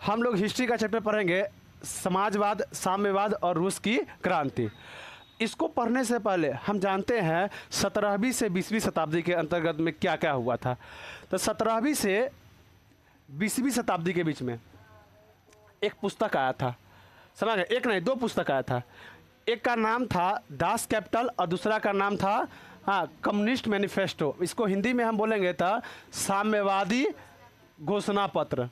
हम लोग हिस्ट्री का चैप्टर पढ़ेंगे, समाजवाद, साम्यवाद और रूस की क्रांति। इसको पढ़ने से पहले हम जानते हैं 17वीं से 20वीं शताब्दी के अंतर्गत में क्या क्या हुआ था। तो 17वीं से 20वीं शताब्दी के बीच में एक पुस्तक आया था, समझ गए? एक नहीं, दो पुस्तक आया था। एक का नाम था दास कैपिटल और दूसरा का नाम था कम्युनिस्ट मैनिफेस्टो। इसको हिंदी में हम बोलेंगे था साम्यवादी घोषणा पत्र।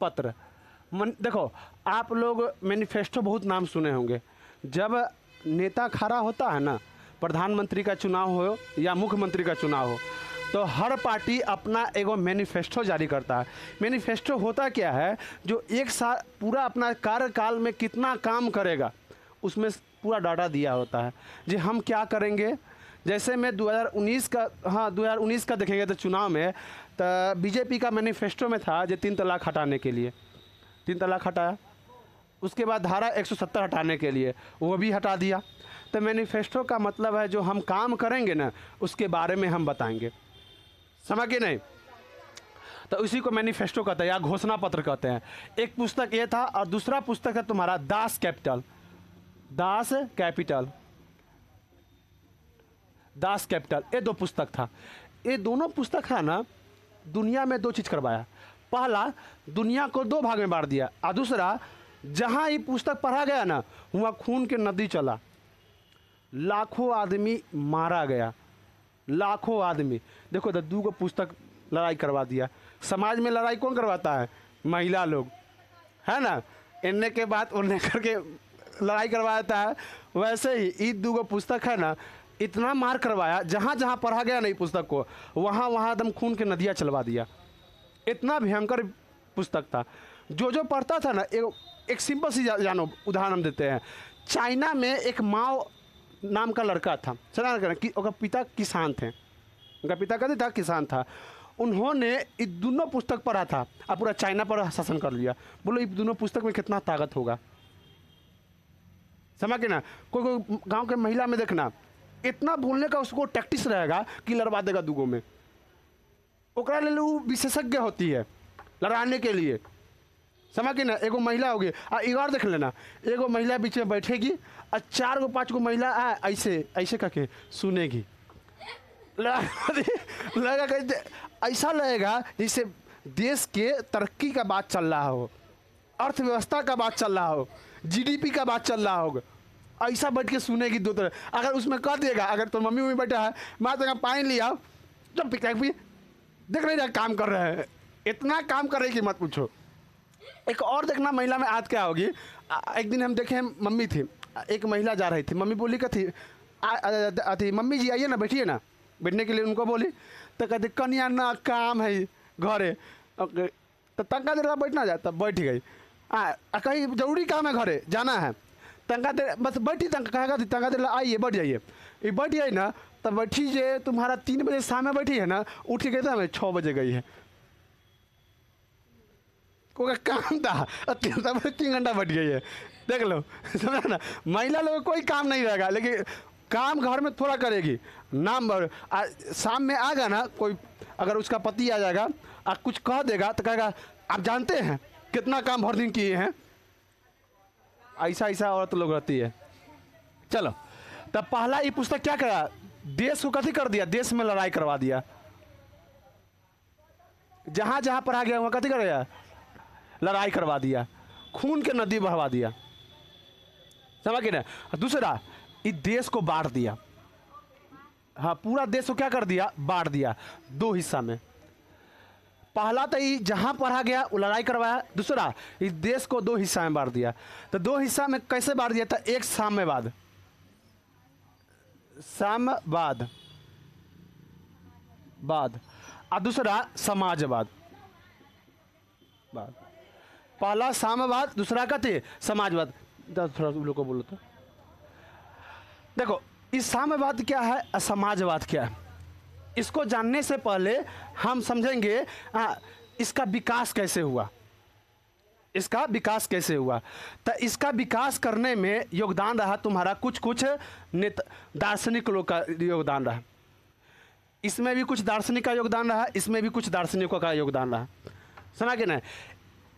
देखो, आप लोग मैनिफेस्टो बहुत नाम सुने होंगे। जब नेता खड़ा होता है ना, प्रधानमंत्री का चुनाव हो या मुख्यमंत्री का चुनाव हो, तो हर पार्टी अपना एगो मैनिफेस्टो जारी करता है। मैनिफेस्टो होता क्या है, जो एक साल पूरा अपना कार्यकाल में कितना काम करेगा उसमें पूरा डाटा दिया होता है, जी हम क्या करेंगे। जैसे मैं 2019 का देखेंगे तो चुनाव में तो बीजेपी का मैनिफेस्टो में था जो 3 तलाक हटाने के लिए, 3 तलाक हटाया। उसके बाद धारा 170 हटाने के लिए वो भी हटा दिया। तो मैनिफेस्टो का मतलब है जो हम काम करेंगे ना उसके बारे में हम बताएंगे, समझ गए नहीं? तो उसी को मैनिफेस्टो कहते हैं या घोषणा पत्र कहते हैं। एक पुस्तक ये था और दूसरा पुस्तक है तुम्हारा दास कैपिटल। ये 2 पुस्तक था। ये दोनों पुस्तक है ना, दुनिया में 2 चीज़ करवाया। पहला, दुनिया को 2 भाग में बांट दिया, और दूसरा, जहाँ ये पुस्तक पढ़ा गया ना वहाँ खून के नदी चला, लाखों आदमी मारा गया, लाखों आदमी। देखो तो 2 पुस्तक लड़ाई करवा दिया। समाज में लड़ाई कौन करवाता है? महिला लोग, है ना? इन्ने के बाद उन्ने करके लड़ाई करवाता है। वैसे ही ये 2 पुस्तक है ना, इतना मार करवाया, जहाँ जहाँ पढ़ा गया नहीं पुस्तक को वहाँ वहाँ एकदम खून के नदियाँ चलवा दिया। इतना भयंकर पुस्तक था। जो पढ़ता था ना, एक सिंपल सी जानो उदाहरण हम देते हैं। चाइना में एक माओ नाम का लड़का था, चला कि उनका पिता किसान थे, उनका पिता कहते था किसान था। उन्होंने ये दोनों पुस्तक पढ़ा था और पूरा चाइना पर शासन कर लिया। बोलो ये दोनों पुस्तक में कितना ताकत होगा, समझ के ना? कोई गांव के महिला में देखना, इतना बोलने का उसको टैक्टिस रहेगा कि लड़वा देगा 2 में। ओकरा ले वो विशेषज्ञ होती है लड़ाने के लिए, समझ के ना? एगो महिला होगी और एक और देख लेना, एगो महिला बीच में बैठेगी और 4 5 महिला ऐसे ऐसे करके सुनेगी। लगेगा ऐसा लगेगा जैसे देश के तरक्की का बात चल रहा हो, अर्थव्यवस्था का बात चल रहा हो, जीडीपी का बात चल रहा होगा। ऐसा बैठ के सुनेगी 2 तरह। अगर उसमें कह देगा, अगर तो मम्मी बैठा है, माँ तो पानी लिया, जब देख रही काम कर रहे हैं, इतना काम कर रही कि मत पूछो। एक और देखना महिला में आज क्या होगी। एक दिन हम देखे, मम्मी थी, एक महिला जा रही थी, मम्मी बोली थी मम्मी जी आइए ना, बैठिए ना। बैठने के लिए उनको बोली तो कहते कन्या ना काम है घरे, तो तंका देर बैठना जाता, बैठ गई। कहीं जरूरी काम है घरे जाना है, तंका देर बस बैठी, कहेगा तंका देर आइए बैठ जाइए। ये बैठ जाइए ना, तब बैठी जे तुम्हारा 3 बजे शाम में बैठी है ना, उठ के कहता है 6 बजे गई है। कोई काम था 3 घंटा बैठ गई है, देख लो, समझा ना? महिला लोग कोई काम नहीं रहेगा, लेकिन काम घर में थोड़ा करेगी। नाम शाम में आ गया ना कोई, अगर उसका पति आ जाएगा और कुछ कह देगा तो कहेगा आप जानते हैं कितना काम भर दिन किए हैं। ऐसा औरत लोग रहती है। चलो, तब पहला ये पुस्तक क्या करा, देश को कथी कर दिया, देश में लड़ाई करवा दिया। जहाँ जहाँ पढ़ा गया वहाँ कथी कर दिया, लड़ाई करवा दिया, खून के नदी बहवा दिया, समझ के ना? दूसरा, इस देश को बांट दिया। हाँ, पूरा देश को क्या कर दिया, बांट दिया 2 हिस्सा में। पहला तो ये जहाँ पढ़ा गया वो लड़ाई करवाया, दूसरा इस देश को 2 हिस्सा में बांट दिया। तो 2 हिस्सा में कैसे बांट दिया था? एक साम्यवाद और दूसरा समाजवाद। पहला साम्यवाद, दूसरा का थे समाजवाद। थोड़ा लोग को बोलो तो देखो, इस साम्यवाद क्या है, समाजवाद क्या है, इसको जानने से पहले हम समझेंगे इसका विकास कैसे हुआ। तो इसका विकास करने में योगदान रहा तुम्हारा कुछ दार्शनिक लोग का योगदान रहा। इसमें भी कुछ दार्शनिक का योगदान रहा, इसमें भी कुछ दार्शनिकों का योगदान रहा, समझ के नहीं।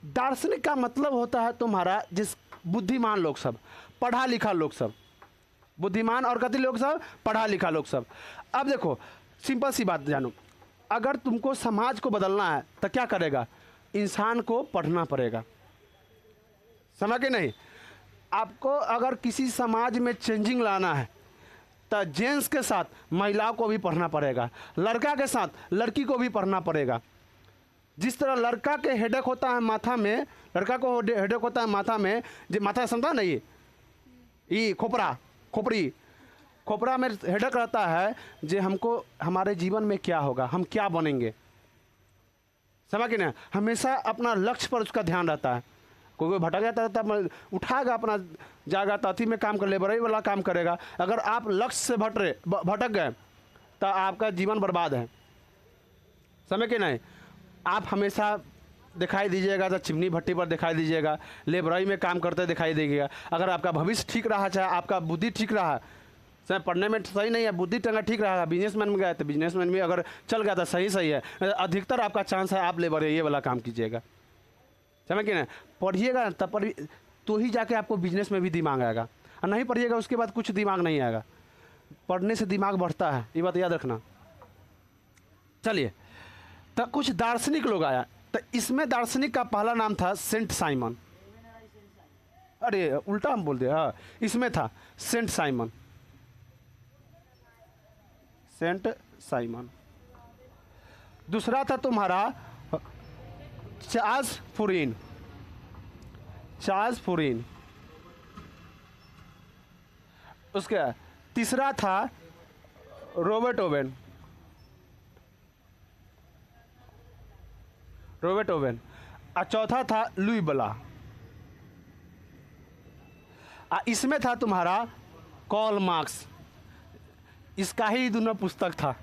दार्शनिक का मतलब होता है तुम्हारा जिस बुद्धिमान लोग सब, पढ़ा लिखा लोग सब, बुद्धिमान और कति लोग सब, पढ़ा लिखा लोग सब। अब देखो सिंपल सी बात जानो, अगर तुमको समाज को बदलना है तो क्या करेगा, इंसान को पढ़ना पड़ेगा, समझ के नहीं। आपको अगर किसी समाज में चेंजिंग लाना है तो जेंट्स के साथ महिलाओं को भी पढ़ना पड़ेगा, लड़का के साथ लड़की को भी पढ़ना पड़ेगा। जिस तरह लड़का के हेडेक होता है माथा में, लड़का को हेडेक होता है माथा में, जो माथा समझा नहीं, ये खोपड़ा में हेडेक रहता है जो हमको हमारे जीवन में क्या होगा, हम क्या बनेंगे, समझ के ना। हमेशा अपना लक्ष्य पर उसका ध्यान रहता है। कोई भटक जाता रहता है, उठाएगा अपना, जाएगा ताती में काम कर, लेबरई वाला काम करेगा। अगर आप लक्ष्य से भटक गए तो आपका जीवन बर्बाद है, समझ के नहीं। आप हमेशा दिखाई दीजिएगा तो चिमनी भट्टी पर दिखाई दीजिएगा, लेबरई में काम करते दिखाई देगा। अगर आपका भविष्य ठीक रहा, चाहे आपका बुद्धि ठीक रहा, चाहे पढ़ने में सही नहीं है, बुद्धि टंगा ठीक रहा, बिजनेसमैन में गए तो बिजनेसमैन में अगर चल गया तो सही है। अधिकतर आपका चांस है आप लेबर ये वाला काम कीजिएगा, समझ के ना। पढ़िएगा तब तो ही जाके आपको बिजनेस में भी दिमाग आएगा, और नहीं पढ़िएगा उसके बाद कुछ दिमाग नहीं आएगा। पढ़ने से दिमाग बढ़ता है, ये बात याद रखना। चलिए, तो कुछ दार्शनिक लोग आया, तो इसमें दार्शनिक का पहला नाम था सेंट साइमन। अरे उल्टा हम बोल दिया, हाँ, इसमें था सेंट साइमन, सेंट साइमन। दूसरा था तुम्हारा चार्ल्स फुरीन। उसके तीसरा था रॉबर्ट ओवेन, और चौथा था लुई ब्ला। इसमें था तुम्हारा कार्ल मार्क्स, इसका ही दोनों पुस्तक था।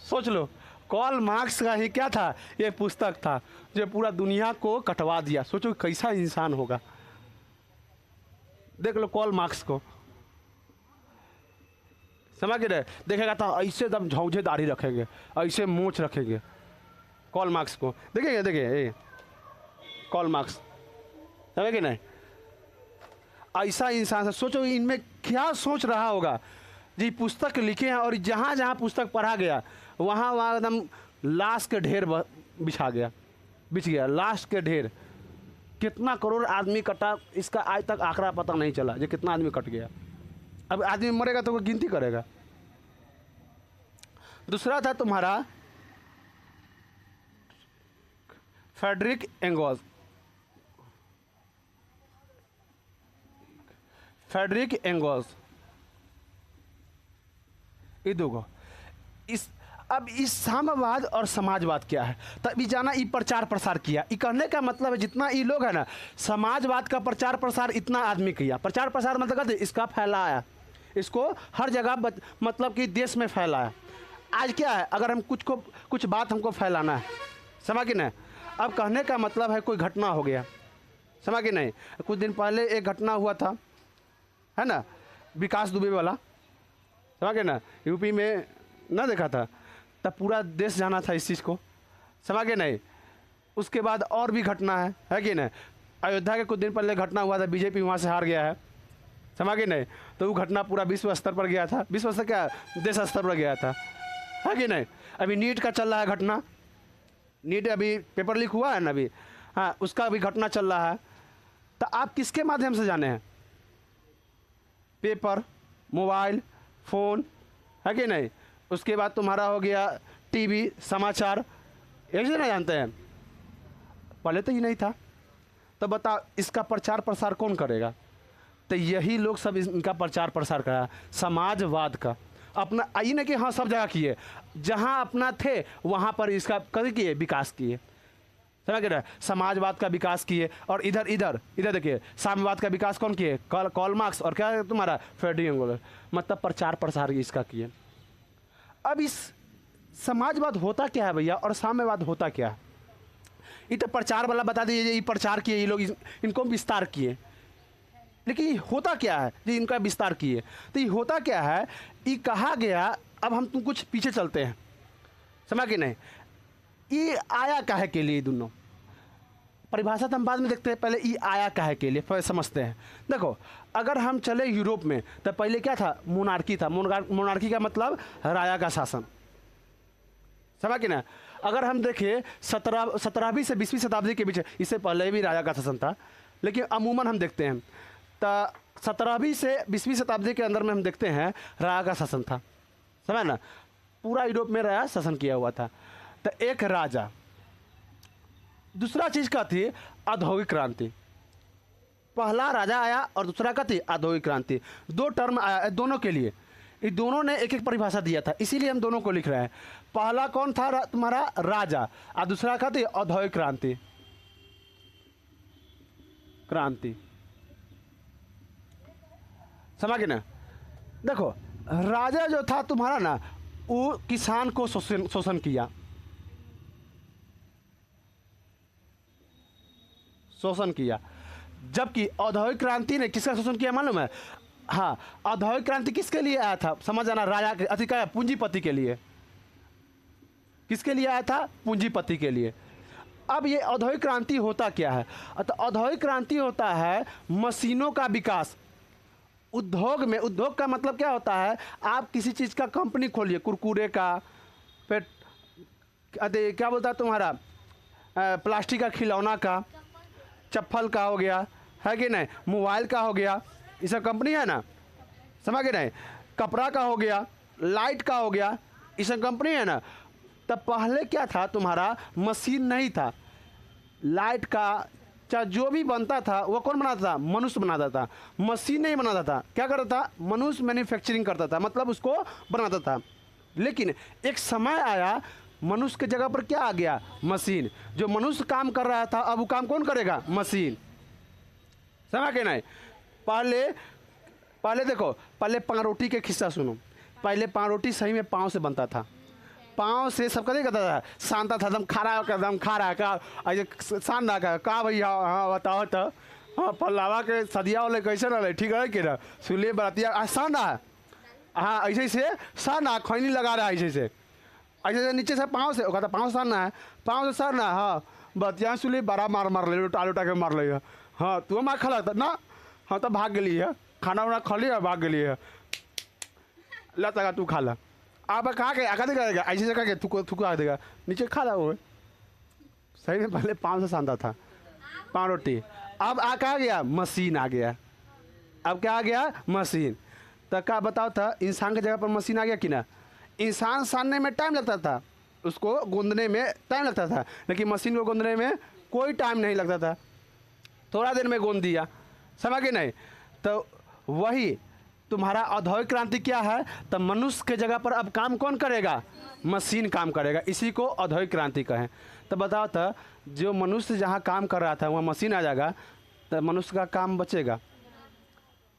सोच लो, कार्ल मार्क्स का ही क्या था, ये पुस्तक था जो पूरा दुनिया को कटवा दिया। सोचो कैसा इंसान होगा, देख लो कार्ल मार्क्स को, समझ रहे। देखेगा तो ऐसे दम झौझे दाढ़ी रखेंगे, ऐसे मूंछ रखेंगे, कार्ल मार्क्स को देखेंगे, देखिए कार्ल मार्क्स, समझ के नहीं। ऐसा इंसान से सोचो इनमें क्या सोच रहा होगा जी। पुस्तक लिखे हैं और जहाँ जहाँ पुस्तक पढ़ा गया वहाँ वहाँ एकदम लाश के ढेर बिछ गया, लाश के ढेर। कितना करोड़ आदमी कटा, इसका आज तक आंकड़ा पता नहीं चला जो कितना आदमी कट गया। अब आदमी मरेगा तो कोई गिनती करेगा। दूसरा था तुम्हारा फ्रेडरिक एंगल्स, ये दो। अब इस साम्यवाद और समाजवाद क्या है, तभी जाना ये प्रचार प्रसार किया। ये कहने का मतलब है जितना ये लोग है ना, समाजवाद का प्रचार प्रसार इतना आदमी किया। प्रचार प्रसार मतलब कहते इसका फैलाया, इसको हर जगह मतलब कि देश में फैलाया। आज क्या है, अगर हम कुछ बात हमको फैलाना है, समझ के नहीं। अब कहने का मतलब है कोई घटना हो गया, समझ के नहीं। कुछ दिन पहले एक घटना हुआ था, है ना, विकास दुबे वाला, समझ के ना, यूपी में ना देखा था, तब पूरा देश जाना था इस चीज़ को, समझ के नहीं। उसके बाद और भी घटना है कि नहीं। अयोध्या के कुछ दिन पहले घटना हुआ था, बीजेपी वहाँ से हार गया है, समझ के नहीं। तो वो घटना पूरा विश्व स्तर पर गया था, विश्व स्तर क्या, देश स्तर पर गया था, है कि नहीं। अभी नीट का चल रहा है घटना, नीट अभी पेपर लीक हुआ है ना अभी, हाँ, उसका भी घटना चल रहा है। तो आप किसके माध्यम से जाने हैं, पेपर, मोबाइल, फ़ोन, है कि नहीं। उसके बाद तुम्हारा हो गया टीवी, समाचार, एक से ना जानते हैं, पहले तो ये नहीं था। तो बताओ इसका प्रचार प्रसार कौन करेगा, तो यही लोग सब इनका प्रचार प्रसार करा, समाजवाद का। अपना आई ना कि हाँ सब जगह किए, जहाँ अपना थे वहाँ पर इसका कभी किए, विकास किए, समझ रहे। समाजवाद का विकास किए, और इधर देखिए साम्यवाद का विकास कौन किए, कार्ल मार्क्स, और क्या तुम्हारा फ्रेडरिक एंगल्स, मतलब प्रचार प्रसार इसका किए। अब इस समाजवाद होता क्या है भैया, और साम्यवाद होता क्या है। ये तो प्रचार वाला बता दीजिए, ये प्रचार किए ये लोग, इनको विस्तार किए, लेकिन ये होता क्या है जी इनका विस्तार किए। तो ये होता क्या है, ये कहा गया। अब हम तुम कुछ पीछे चलते हैं, समझ के नहीं। ये आया काहे के लिए दोनों, परिभाषा तो हम बाद में देखते हैं, पहले ई आया काहे के लिए पहले समझते हैं। देखो, अगर हम चले यूरोप में तो पहले क्या था, मोनार्की था। मोनार्की का मतलब राजा का शासन, समझ कि ना। अगर हम देखें 17वीं से 20वीं शताब्दी के बीच, इससे पहले भी राजा का शासन था, लेकिन अमूमन हम देखते हैं तो 17वीं से 20वीं शताब्दी के अंदर में हम देखते हैं राजा का शासन था, समझ ना। पूरा यूरोप में राजा शासन किया हुआ था। तो एक राजा, दूसरा चीज़ का थी औद्योगिक क्रांति। पहला राजा आया और दूसरा का थी औद्योगिक क्रांति। दो टर्म आया दोनों के लिए, ये दोनों ने एक एक परिभाषा दिया था, इसीलिए हम दोनों को लिख रहे हैं। पहला कौन था तुम्हारा राजा, और दूसरा का थी औद्योगिक क्रांति। समझ ना। देखो, राजा जो था तुम्हारा ना, वो किसान को शोषण किया, जबकि औद्योगिक क्रांति ने किसका शोषण किया मालूम है? हाँ, औद्योगिक क्रांति किसके लिए आया था समझ आना, राजा के अधिकार पूंजीपति के लिए। किसके लिए आया था? पूंजीपति के लिए। अब ये औद्योगिक क्रांति होता क्या है? तो औद्योगिक क्रांति होता है मशीनों का विकास। उद्योग में, उद्योग का मतलब क्या होता है, आप किसी चीज़ का कंपनी खोलिए, कुरकुरे का, फिर क्या बोलता है तुम्हारा प्लास्टिक का खिलौना का, चप्पल का हो गया, है कि नहीं, मोबाइल का हो गया, ये सब कंपनी है ना, समझ के नहीं। कपड़ा का हो गया, लाइट का हो गया, ये सब कंपनी है ना। तब पहले क्या था तुम्हारा, मशीन नहीं था। लाइट का चाहे जो भी बनता था वो कौन बनाता था? मनुष्य बनाता था, मशीन नहीं बनाता था। क्या करता था? मनुष्य मैन्युफैक्चरिंग करता था, मतलब उसको बनाता था। लेकिन एक समय आया, मनुष्य की जगह पर क्या आ गया? मशीन। जो मनुष्य काम कर रहा था, अब वो काम कौन करेगा? मशीन। समझ के नहीं। पहले देखो, पहले पाँवरोटी के किस्सा सुनो। पहले पाँवरोटी सही में पाँव से बनता था, पाँव से सबका नहीं करता था, शांता था, एकदम खा रहा का शान रहा का भैया, हाँ बताओ तो, हाँ पल्लावा के सदिया वाले कैसे रहे, ठीक है कि ना, सुले बरातिया शान रहा, हाँ ऐसे से शान रहा, खैनी लगा रहा है ऐसे से नीचे से पाँव से, कहता पाँव सारना है, पाँव से सारना है, हाँ बतिया सुली बड़ा मार ले, उठा के मार ले, हाँ तू मार खा लगता ना, हाँ तो भाग गई है, खाना वाना खा लिया, भाग गई है, ला तक तू खा ला। आप कहाँ के आका देगा, ऐसे से करके थुक आ देगा, नीचे खा ला वो। सही में पहले पाँव से सांदा था पाँवरोटी, अब कहाँ गया? मशीन आ गया। अब क्या आ गया? मशीन। तो क्या बताओ था, इंसान की जगह पर मशीन आ गया कि ना। इंसान सानने में टाइम लगता था, उसको गूंदने में टाइम लगता था, लेकिन मशीन को गूंदने में कोई टाइम नहीं लगता था, थोड़ा देर में गूंद दिया, समझ के नहीं। तो वही तुम्हारा औद्योगिक क्रांति क्या है? तो मनुष्य के जगह पर अब काम कौन करेगा? मशीन काम करेगा, इसी को औद्योगिक क्रांति कहें। तो बताओ तो, जो मनुष्य जहाँ काम कर रहा था वहाँ मशीन आ जाएगा, तो मनुष्य का काम बचेगा।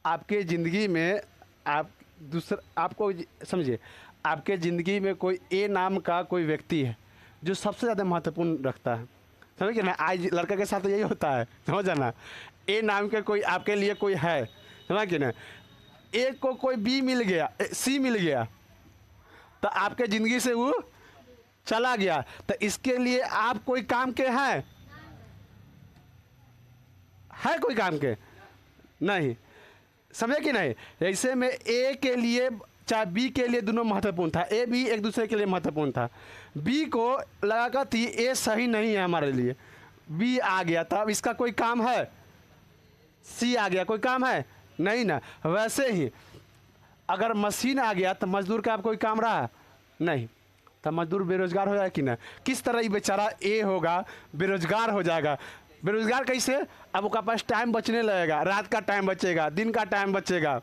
आपके ज़िंदगी में आपको समझिए, आपके ज़िंदगी में कोई ए नाम का कोई व्यक्ति है जो सबसे ज़्यादा महत्वपूर्ण रखता है, समझिए ना। आज लड़का के साथ यही होता है, समझ जाना। ए नाम के कोई आपके लिए कोई है, समझ कि ना। ए को कोई बी मिल गया, सी मिल गया, तो आपके ज़िंदगी से वो चला गया। तो इसके लिए आप कोई काम के हैं? है कोई काम के? नहीं, समझे कि नहीं। ऐसे में ए के लिए चाहे बी के लिए दोनों महत्वपूर्ण था, ए बी एक दूसरे के लिए महत्वपूर्ण था। बी को लगा कर थी ए सही नहीं है हमारे लिए, बी आ गया, तब इसका कोई काम है? सी आ गया, कोई काम है? नहीं ना। वैसे ही अगर मशीन आ गया तो मजदूर का कोई काम रहा? नहीं, तो मजदूर बेरोजगार हो जाएगा कि ना। किस तरह ये बेचारा ए होगा, बेरोजगार हो जाएगा। बेरोजगार कैसे? अब उसका पास टाइम बचने लगेगा, रात का टाइम बचेगा, दिन का टाइम बचेगा,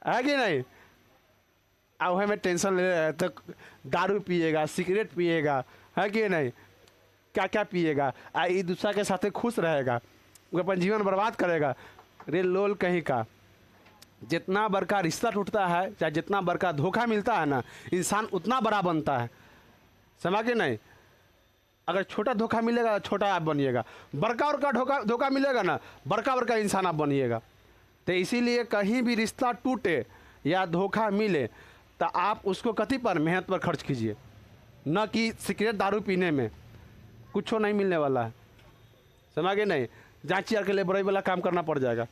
है कि नहीं। अब हमें टेंशन ले तो दारू पिएगा, सिगरेट पिएगा, है कि नहीं, क्या क्या पिएगा, एक दूसरा के साथ खुश रहेगा, वो अपन जीवन बर्बाद करेगा। रे लोल कहीं का। जितना बड़का रिश्ता टूटता है, चाहे जितना बड़का धोखा मिलता है ना, इंसान उतना बड़ा बनता है, समझ के नहीं। अगर छोटा धोखा मिलेगा छोटा आप बनिएगा, बड़का और धोखा मिलेगा ना, बड़का इंसान आप बनिएगा। तो इसीलिए कहीं भी रिश्ता टूटे या धोखा मिले तो आप उसको कथी पर? मेहनत पर खर्च कीजिए, न कि सिगरेट दारू पीने में, कुछ नहीं मिलने वाला है। समझ गए नहीं, जांची के लेबरई वाला काम करना पड़ जाएगा।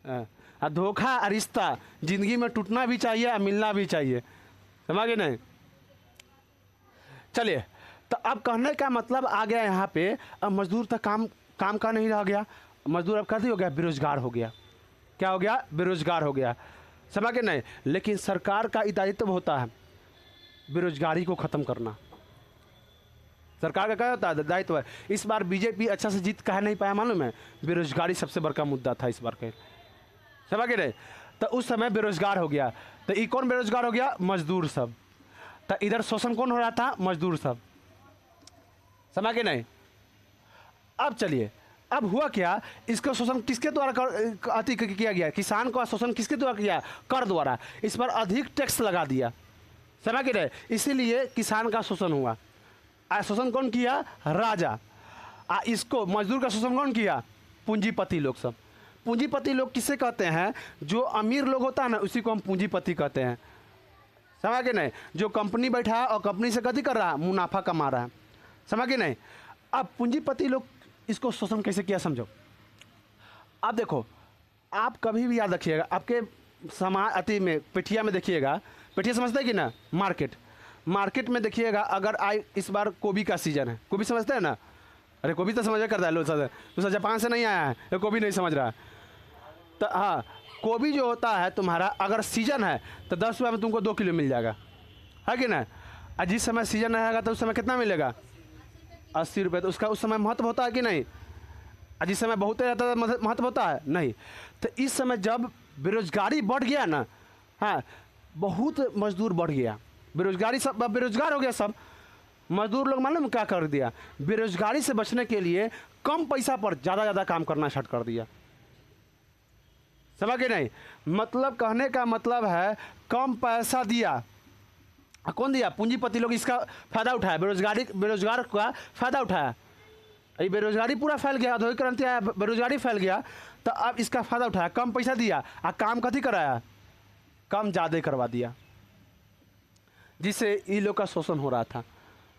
और धोखा और रिश्ता जिंदगी में टूटना भी चाहिए और मिलना भी चाहिए, समझ गए नहीं। चलिए, तो अब कहने का मतलब आ गया यहाँ पे, अब मजदूर तक काम का नहीं रह गया, मजदूर अब कैसे हो गया, बेरोजगार हो गया। क्या हो गया, बेरोजगार हो गया, समझ के नहीं। लेकिन सरकार का दायित्व होता है बेरोजगारी को ख़त्म करना, सरकार का क्या होता है, दायित्व है। इस बार बीजेपी अच्छा से जीत कह नहीं पाया, मालूम है, बेरोजगारी सबसे बड़का मुद्दा था इस बार के, समझ के नहीं। तो उस समय बेरोजगार हो गया, तो ये कौन बेरोजगार हो गया, मजदूर सब। तो इधर शोषण कौन हो रहा था, मजदूर सब, समझ के नहीं। अब चलिए, अब हुआ क्या, इसका शोषण किसके द्वारा अति किया गया, किसान का शोषण किसके द्वारा किया, कर द्वारा। इस पर अधिक टैक्स लगा दिया, समझ के नहीं, इसीलिए किसान का शोषण हुआ। शोषण कौन किया, राजा। इसको मजदूर का शोषण कौन किया, पूंजीपति लोग सब। पूंजीपति लोग किसे कहते हैं, जो अमीर लोग होता है ना, उसी को हम पूंजीपति कहते हैं, समझ के नहीं। जो कंपनी बैठा है और कंपनी से कथी कर रहा है, मुनाफा कमा रहा है, समझ के नहीं। अब पूंजीपति लोग इसको शोषण कैसे किया, समझो। अब देखो, आप कभी भी याद रखिएगा, आपके समाज अति में पेठिया में देखिएगा, पेठिया समझते हैं कि ना, मार्केट में देखिएगा, अगर इस बार गोभी का सीजन है, गोभी समझते हैं ना, अरे गोभी तो समझ करता है लोग, दूसरा जापान से नहीं आया है, ये गोभी नहीं समझ रहा है। तो हाँ, गोभी जो होता है तुम्हारा, अगर सीजन है तो 10 रुपये में तुमको 2 किलो मिल जाएगा, है कि ना। और जिस समय सीजन रहेगा तो उस समय कितना मिलेगा, 80 रुपये। तो उसका उस समय महत्व होता है कि नहीं, और जिस समय बहुत रहता है महत्व होता है नहीं। तो इस समय जब बेरोजगारी बढ़ गया ना, हाँ, बहुत मजदूर बढ़ गया, बेरोजगारी सब बेरोजगार हो गया सब। मजदूर लोग मालूम क्या कर दिया, बेरोजगारी से बचने के लिए कम पैसा पर ज़्यादा काम करना स्टार्ट कर दिया, समझ के नहीं। मतलब कहने का मतलब है, कम पैसा दिया, कौन दिया, पूंजीपति लोग इसका फायदा उठाया, बेरोजगार का फायदा उठाया। ये बेरोजगारी पूरा फैल गया, औद्योगिक क्रांति आया, बेरोजगारी फैल गया, तो अब इसका फायदा उठाया, कम पैसा दिया और काम कथी कराया, कम ज़्यादा करवा दिया, जिससे ये लोग का शोषण हो रहा था।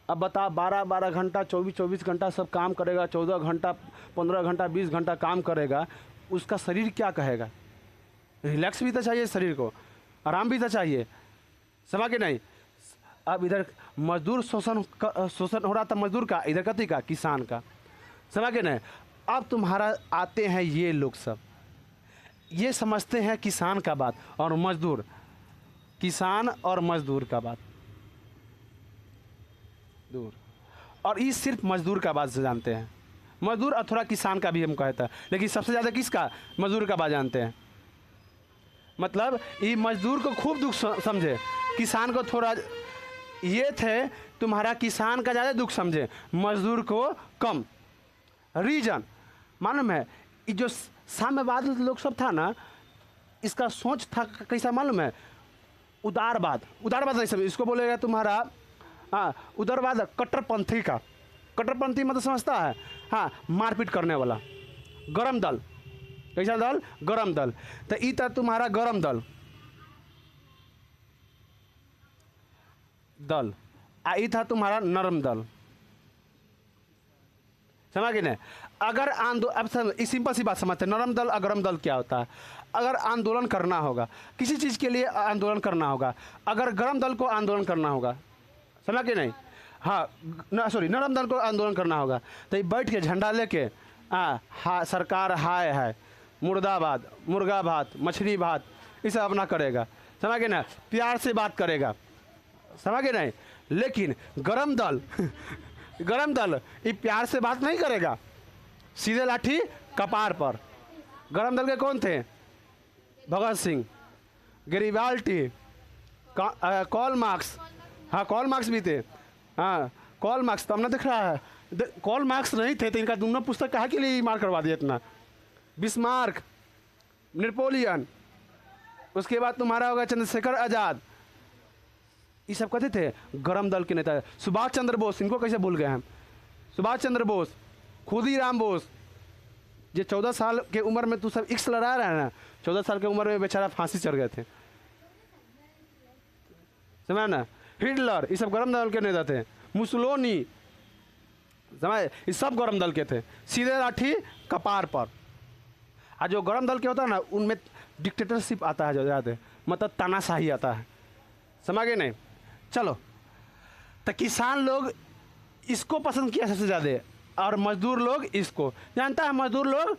अब बता, 12-12 घंटा 24-24 घंटा सब काम करेगा, 14 घंटा 15 घंटा 20 घंटा काम करेगा, उसका शरीर क्या कहेगा, रिलैक्स भी तो चाहिए, शरीर को आराम भी तो चाहिए, समझ के नहीं। अब इधर मजदूर शोषण हो रहा था, मजदूर का, इधर कथी का, किसान का, समझ के नहीं। अब तुम्हारा आते हैं ये लोग सब, ये समझते हैं किसान का बात और मजदूर, किसान और मजदूर का बात दूर, और ये सिर्फ मजदूर का बात से जानते हैं, मजदूर और थोड़ा किसान का भी हम कहते हैं, लेकिन सबसे ज़्यादा किसका, मजदूर का बात जानते हैं। मतलब ये मजदूर को खूब दुख समझे, किसान को थोड़ा, ये थे तुम्हारा किसान का ज़्यादा दुख समझे, मजदूर को कम। रीजन मालूम है, ये जो साम्यवाद लोग सब था ना, इसका सोच था कैसा मालूम है, उदारवाद नहीं सब इसको बोलेगा तुम्हारा, हाँ, उदारवाद कट्टरपंथी का, कट्टरपंथी मतलब समझता है, हाँ, मारपीट करने वाला, गरम दल, कैसा दल, गरम दल। तो ये था तुम्हारा गरम दल, ये था तुम्हारा नरम दल, समझ गए ना। अगर अब सिंपल सी बात समझते हैं, नरम दल और गरम दल क्या होता है। अगर आंदोलन करना होगा, किसी चीज़ के लिए आंदोलन करना होगा, अगर गरम दल को आंदोलन करना होगा, समझ के नहीं, हाँ, नरम दल को आंदोलन करना होगा, तो ये बैठ के झंडा लेके, हाँ सरकार हाय है, मुर्दाबाद, मुर्गा भात, मछली भात, ये सब अपना करेगा, समझ के ना, प्यार से बात करेगा, समझ गए नहीं। लेकिन गरम दल गरम दल ये प्यार से बात नहीं करेगा, सीधे लाठी कपार पर। गरम दल के कौन थे, भगत सिंह, गरिबाल्टी, कॉल मार्क्स, हाँ कॉल मार्क्स भी थे, हाँ कॉल मार्क्स तो हमने दिख रहा है, कॉल मार्क्स नहीं थे तो इनका दोनों पुस्तक कहाँ के लिए मार करवा दिया इतना। बिस्मार्क, नेपोलियन, उसके बाद तुम्हारा होगा चंद्रशेखर आज़ाद, ये सब कहते थे गरम दल के नेता। सुभाष चंद्र बोस, इनको कैसे भूल गए हम, सुभाष चंद्र बोस, खुदीराम बोस, जो 14 साल के उम्र में तू सब इक्स लड़ा रहा है ना, 14 साल की उम्र में बेचारा फांसी चढ़ गए थे, समझ ना। हिटलर, ये सब गरम दल के नेता थे। मुसोलिनी, समझ, ये सब गरम दल के थे। सीधे लाठी कपार पर। और जो गरम दल के होता है ना, उनमें डिक्टेटरशिप आता है जो ज़्यादा, मतलब तानाशाही आता है। समझ गए नहीं? चलो, तो किसान लोग इसको पसंद किया सबसे ज़्यादा, और मजदूर लोग इसको। जानता है, मजदूर लोग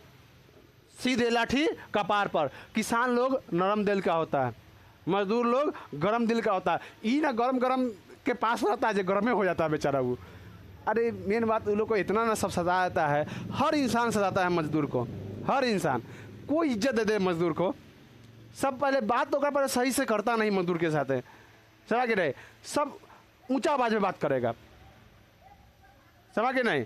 सीधे लाठी कपार पर, किसान लोग नरम दिल का होता है, मजदूर लोग गरम दिल का होता है। ये ना गरम गरम के पास रहता है जो गरमे हो जाता है बेचारा वो। अरे मेन बात, उन लोग को इतना ना सब सजाता है, हर इंसान सजाता है मजदूर को, हर इंसान। कोई इज्जत दे दे मजदूर को। सब पहले बात तो कर, पहले सही से करता नहीं मजदूर के साथ है, समझ के नहीं? सब ऊंचा आवाज में बात करेगा, समझ के नहीं?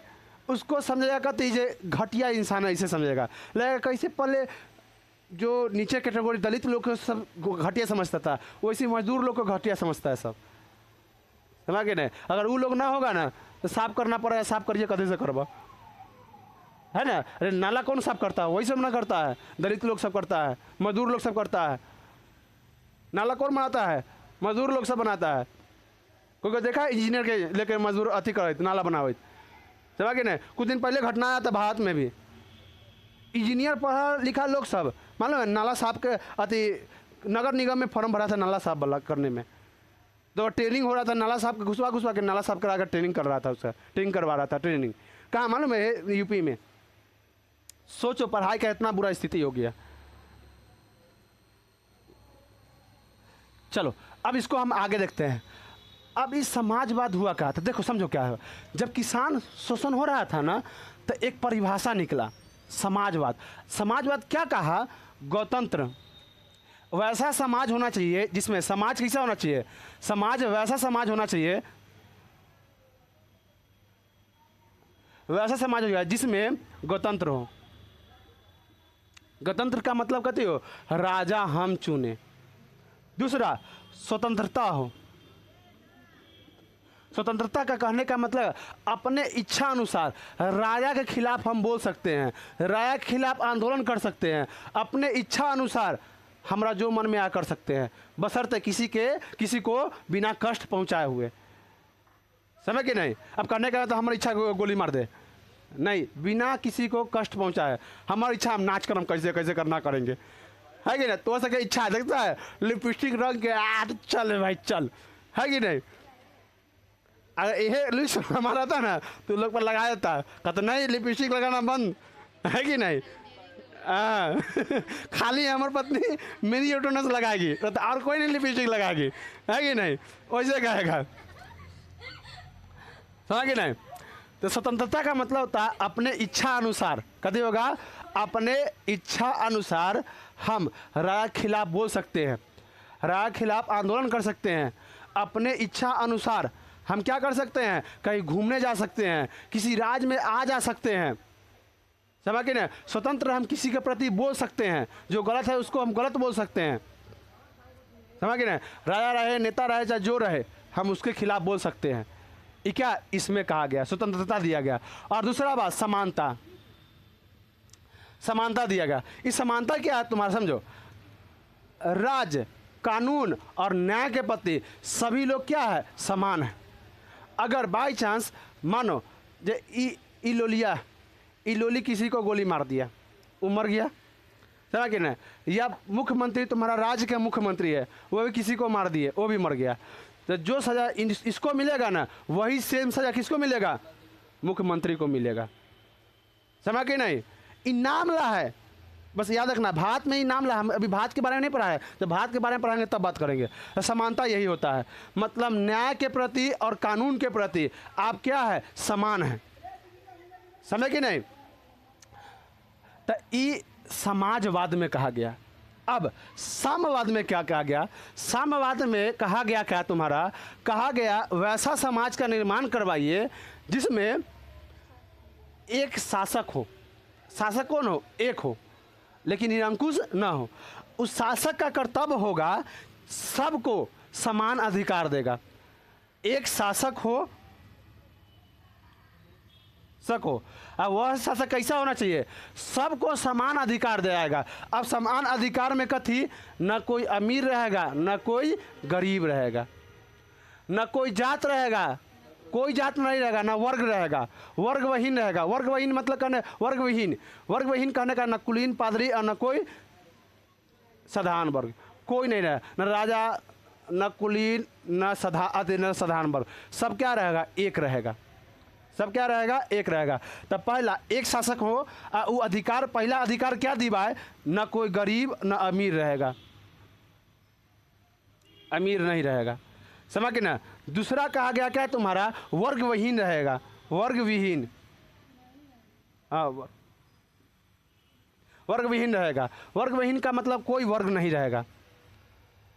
उसको समझेगा कि ये घटिया इंसान है, ऐसे समझेगा। लगेगा कैसे पहले जो नीचे कैटेगरी दलित लोग को सब घटिया समझता था, वैसे मजदूर लोग को घटिया समझता है सब, समझ के नहीं? अगर वो लोग ना होगा ना तो साफ करना पड़ेगा, साफ करिए कदे से करवा, है ना? अरे नाला कौन साफ करता है? वही सब ना करता है, दलित लोग सब करता है, मजदूर लोग सब करता है। नाला कौन बनाता है? मजदूर लोग सब बनाता है। क्योंकि देखा है इंजीनियर के लेकर मजदूर अति करे नाला बनावे, समझ के नहीं? कुछ दिन पहले घटना आया था भारत में भी, इंजीनियर पढ़ा लिखा लोग सब मालूम है नाला साफ के अति नगर निगम में फॉर्म भरा था नाला साफ वाला करने में। तो ट्रेनिंग हो रहा था नाला साफ, घुसवा के नाला साफ करा कर ट्रेनिंग कर रहा था, उसका ट्रेनिंग करवा रहा था। ट्रेनिंग कहाँ मालूम है? यूपी में। सोचो पढ़ाई का इतना बुरा स्थिति हो गया। चलो अब इसको हम आगे देखते हैं। अब इस समाजवाद हुआ क्या था, देखो समझो क्या है। जब किसान शोषण हो रहा था ना, तो एक परिभाषा निकला समाजवाद। समाजवाद क्या कहा? गणतंत्र, वैसा समाज होना चाहिए जिसमें, समाज कैसा होना चाहिए? समाज वैसा समाज होना चाहिए, वैसा समाज हो गया जिसमें गणतंत्र हो। गणतंत्र का मतलब कहते हो राजा हम चुने। दूसरा, स्वतंत्रता हो। स्वतंत्रता का कहने का मतलब अपने इच्छा अनुसार राजा के खिलाफ हम बोल सकते हैं, राजा के खिलाफ आंदोलन कर सकते हैं, अपने इच्छा अनुसार हमारा जो मन में आ कर सकते हैं, बशर्ते किसी को बिना कष्ट पहुंचाए हुए। समझ के नहीं? अब करने का तो हमारी इच्छा गोली मार दे, नहीं, बिना किसी को कष्ट पहुंचाए हमारी इच्छा, हम नाच कर हम कैसे कैसे करना करेंगे, है कि नहीं? तो सके इच्छा देखता है लिपस्टिक रंग के चल भाई चल, है कि नहीं? अगर यह लिस्ट हमारा था ना तो लोग पर लगा देता, कहते नहीं लिपस्टिक लगाना बंद, है कि नहीं? खाली हमारी पत्नी मेरी ऑटोनस लगाएगी तो और कोई नहीं लिपस्टिक लगाएगी, है कि नहीं? वैसे कहेगा, समझ कि नहीं? तो स्वतंत्रता का मतलब होता है अपने इच्छा अनुसार, कभी होगा अपने इच्छा अनुसार हम राजा के खिलाफ बोल सकते हैं, राजा के खिलाफ आंदोलन कर सकते हैं। अपने इच्छा अनुसार हम क्या कर सकते हैं? कहीं घूमने जा सकते हैं, किसी राज्य में आ जा सकते हैं, समझ के नहीं? स्वतंत्र हम किसी के प्रति बोल सकते हैं, जो गलत है उसको हम गलत बोल सकते हैं, समझ के नहीं? राजा रहे, नेता रहे, चाहे जो रहे, हम उसके खिलाफ बोल सकते हैं। ये क्या इसमें कहा गया? स्वतंत्रता दिया गया। और दूसरा बात समानता, समानता दिया गया। इस समानता क्या है तुम्हारा समझो, राज्य, कानून और न्याय के प्रति सभी लोग क्या है? समान है। अगर बाई चांस मानो जे इलोली किसी को गोली मार दिया, वो मर गया, समझ के नहीं? या मुख्यमंत्री तुम्हारा राज्य का मुख्यमंत्री है, वो भी किसी को मार दिए, वो भी मर गया, तो जो सजा इसको मिलेगा ना, वही सेम सजा किसको मिलेगा? मुख्यमंत्री को मिलेगा, समझ के नहीं? इनाम ला है, बस याद रखना, भारत में इनाम ला। हम अभी भारत के बारे में नहीं पढ़ा है, जब भारत के बारे में पढ़ाएंगे तब बात करेंगे। तो समानता यही होता है, मतलब न्याय के प्रति और कानून के प्रति आप क्या है? समान है, समझ के नहीं? तो ये समाजवाद में कहा गया। अब साम्यवाद में क्या कहा गया? साम्यवाद में कहा गया क्या तुम्हारा? कहा गया वैसा समाज का निर्माण करवाइए जिसमें एक शासक हो, शासक कौन हो? एक हो, लेकिन निरंकुश ना हो। उस शासक का कर्तव्य होगा सबको समान अधिकार देगा। एक शासक हो सको, अब वह शासक कैसा होना चाहिए? सबको समान अधिकार दिलाएगा। अब समान अधिकार में कथी? न कोई अमीर रहेगा, न कोई गरीब रहेगा, न कोई जात रहेगा, कोई जात नहीं रहेगा, ना वर्ग रहेगा, वर्गविहीन रहेगा। वर्गविहीन मतलब कहने वर्गविहीन, वर्गविहीन कहने का न कुलीन पादरी और न कोई साधारण वर्ग, कोई नहीं रहेगा, न राजा न कुलीन न साधारण वर्ग, सब क्या रहेगा, एक रहेगा। सब क्या रहेगा, एक रहेगा। तब पहला एक शासक हो वो अधिकार, पहला अधिकार क्या दिवाए, न कोई गरीब न अमीर रहेगा, अमीर नहीं रहेगा, समझ के ना। दूसरा कहा गया क्या तुम्हारा, वर्गविहीन रहेगा, वर्गविहीन, हाँ वर्गविहीन रहेगा। वर्गविहीन का मतलब कोई वर्ग नहीं रहेगा,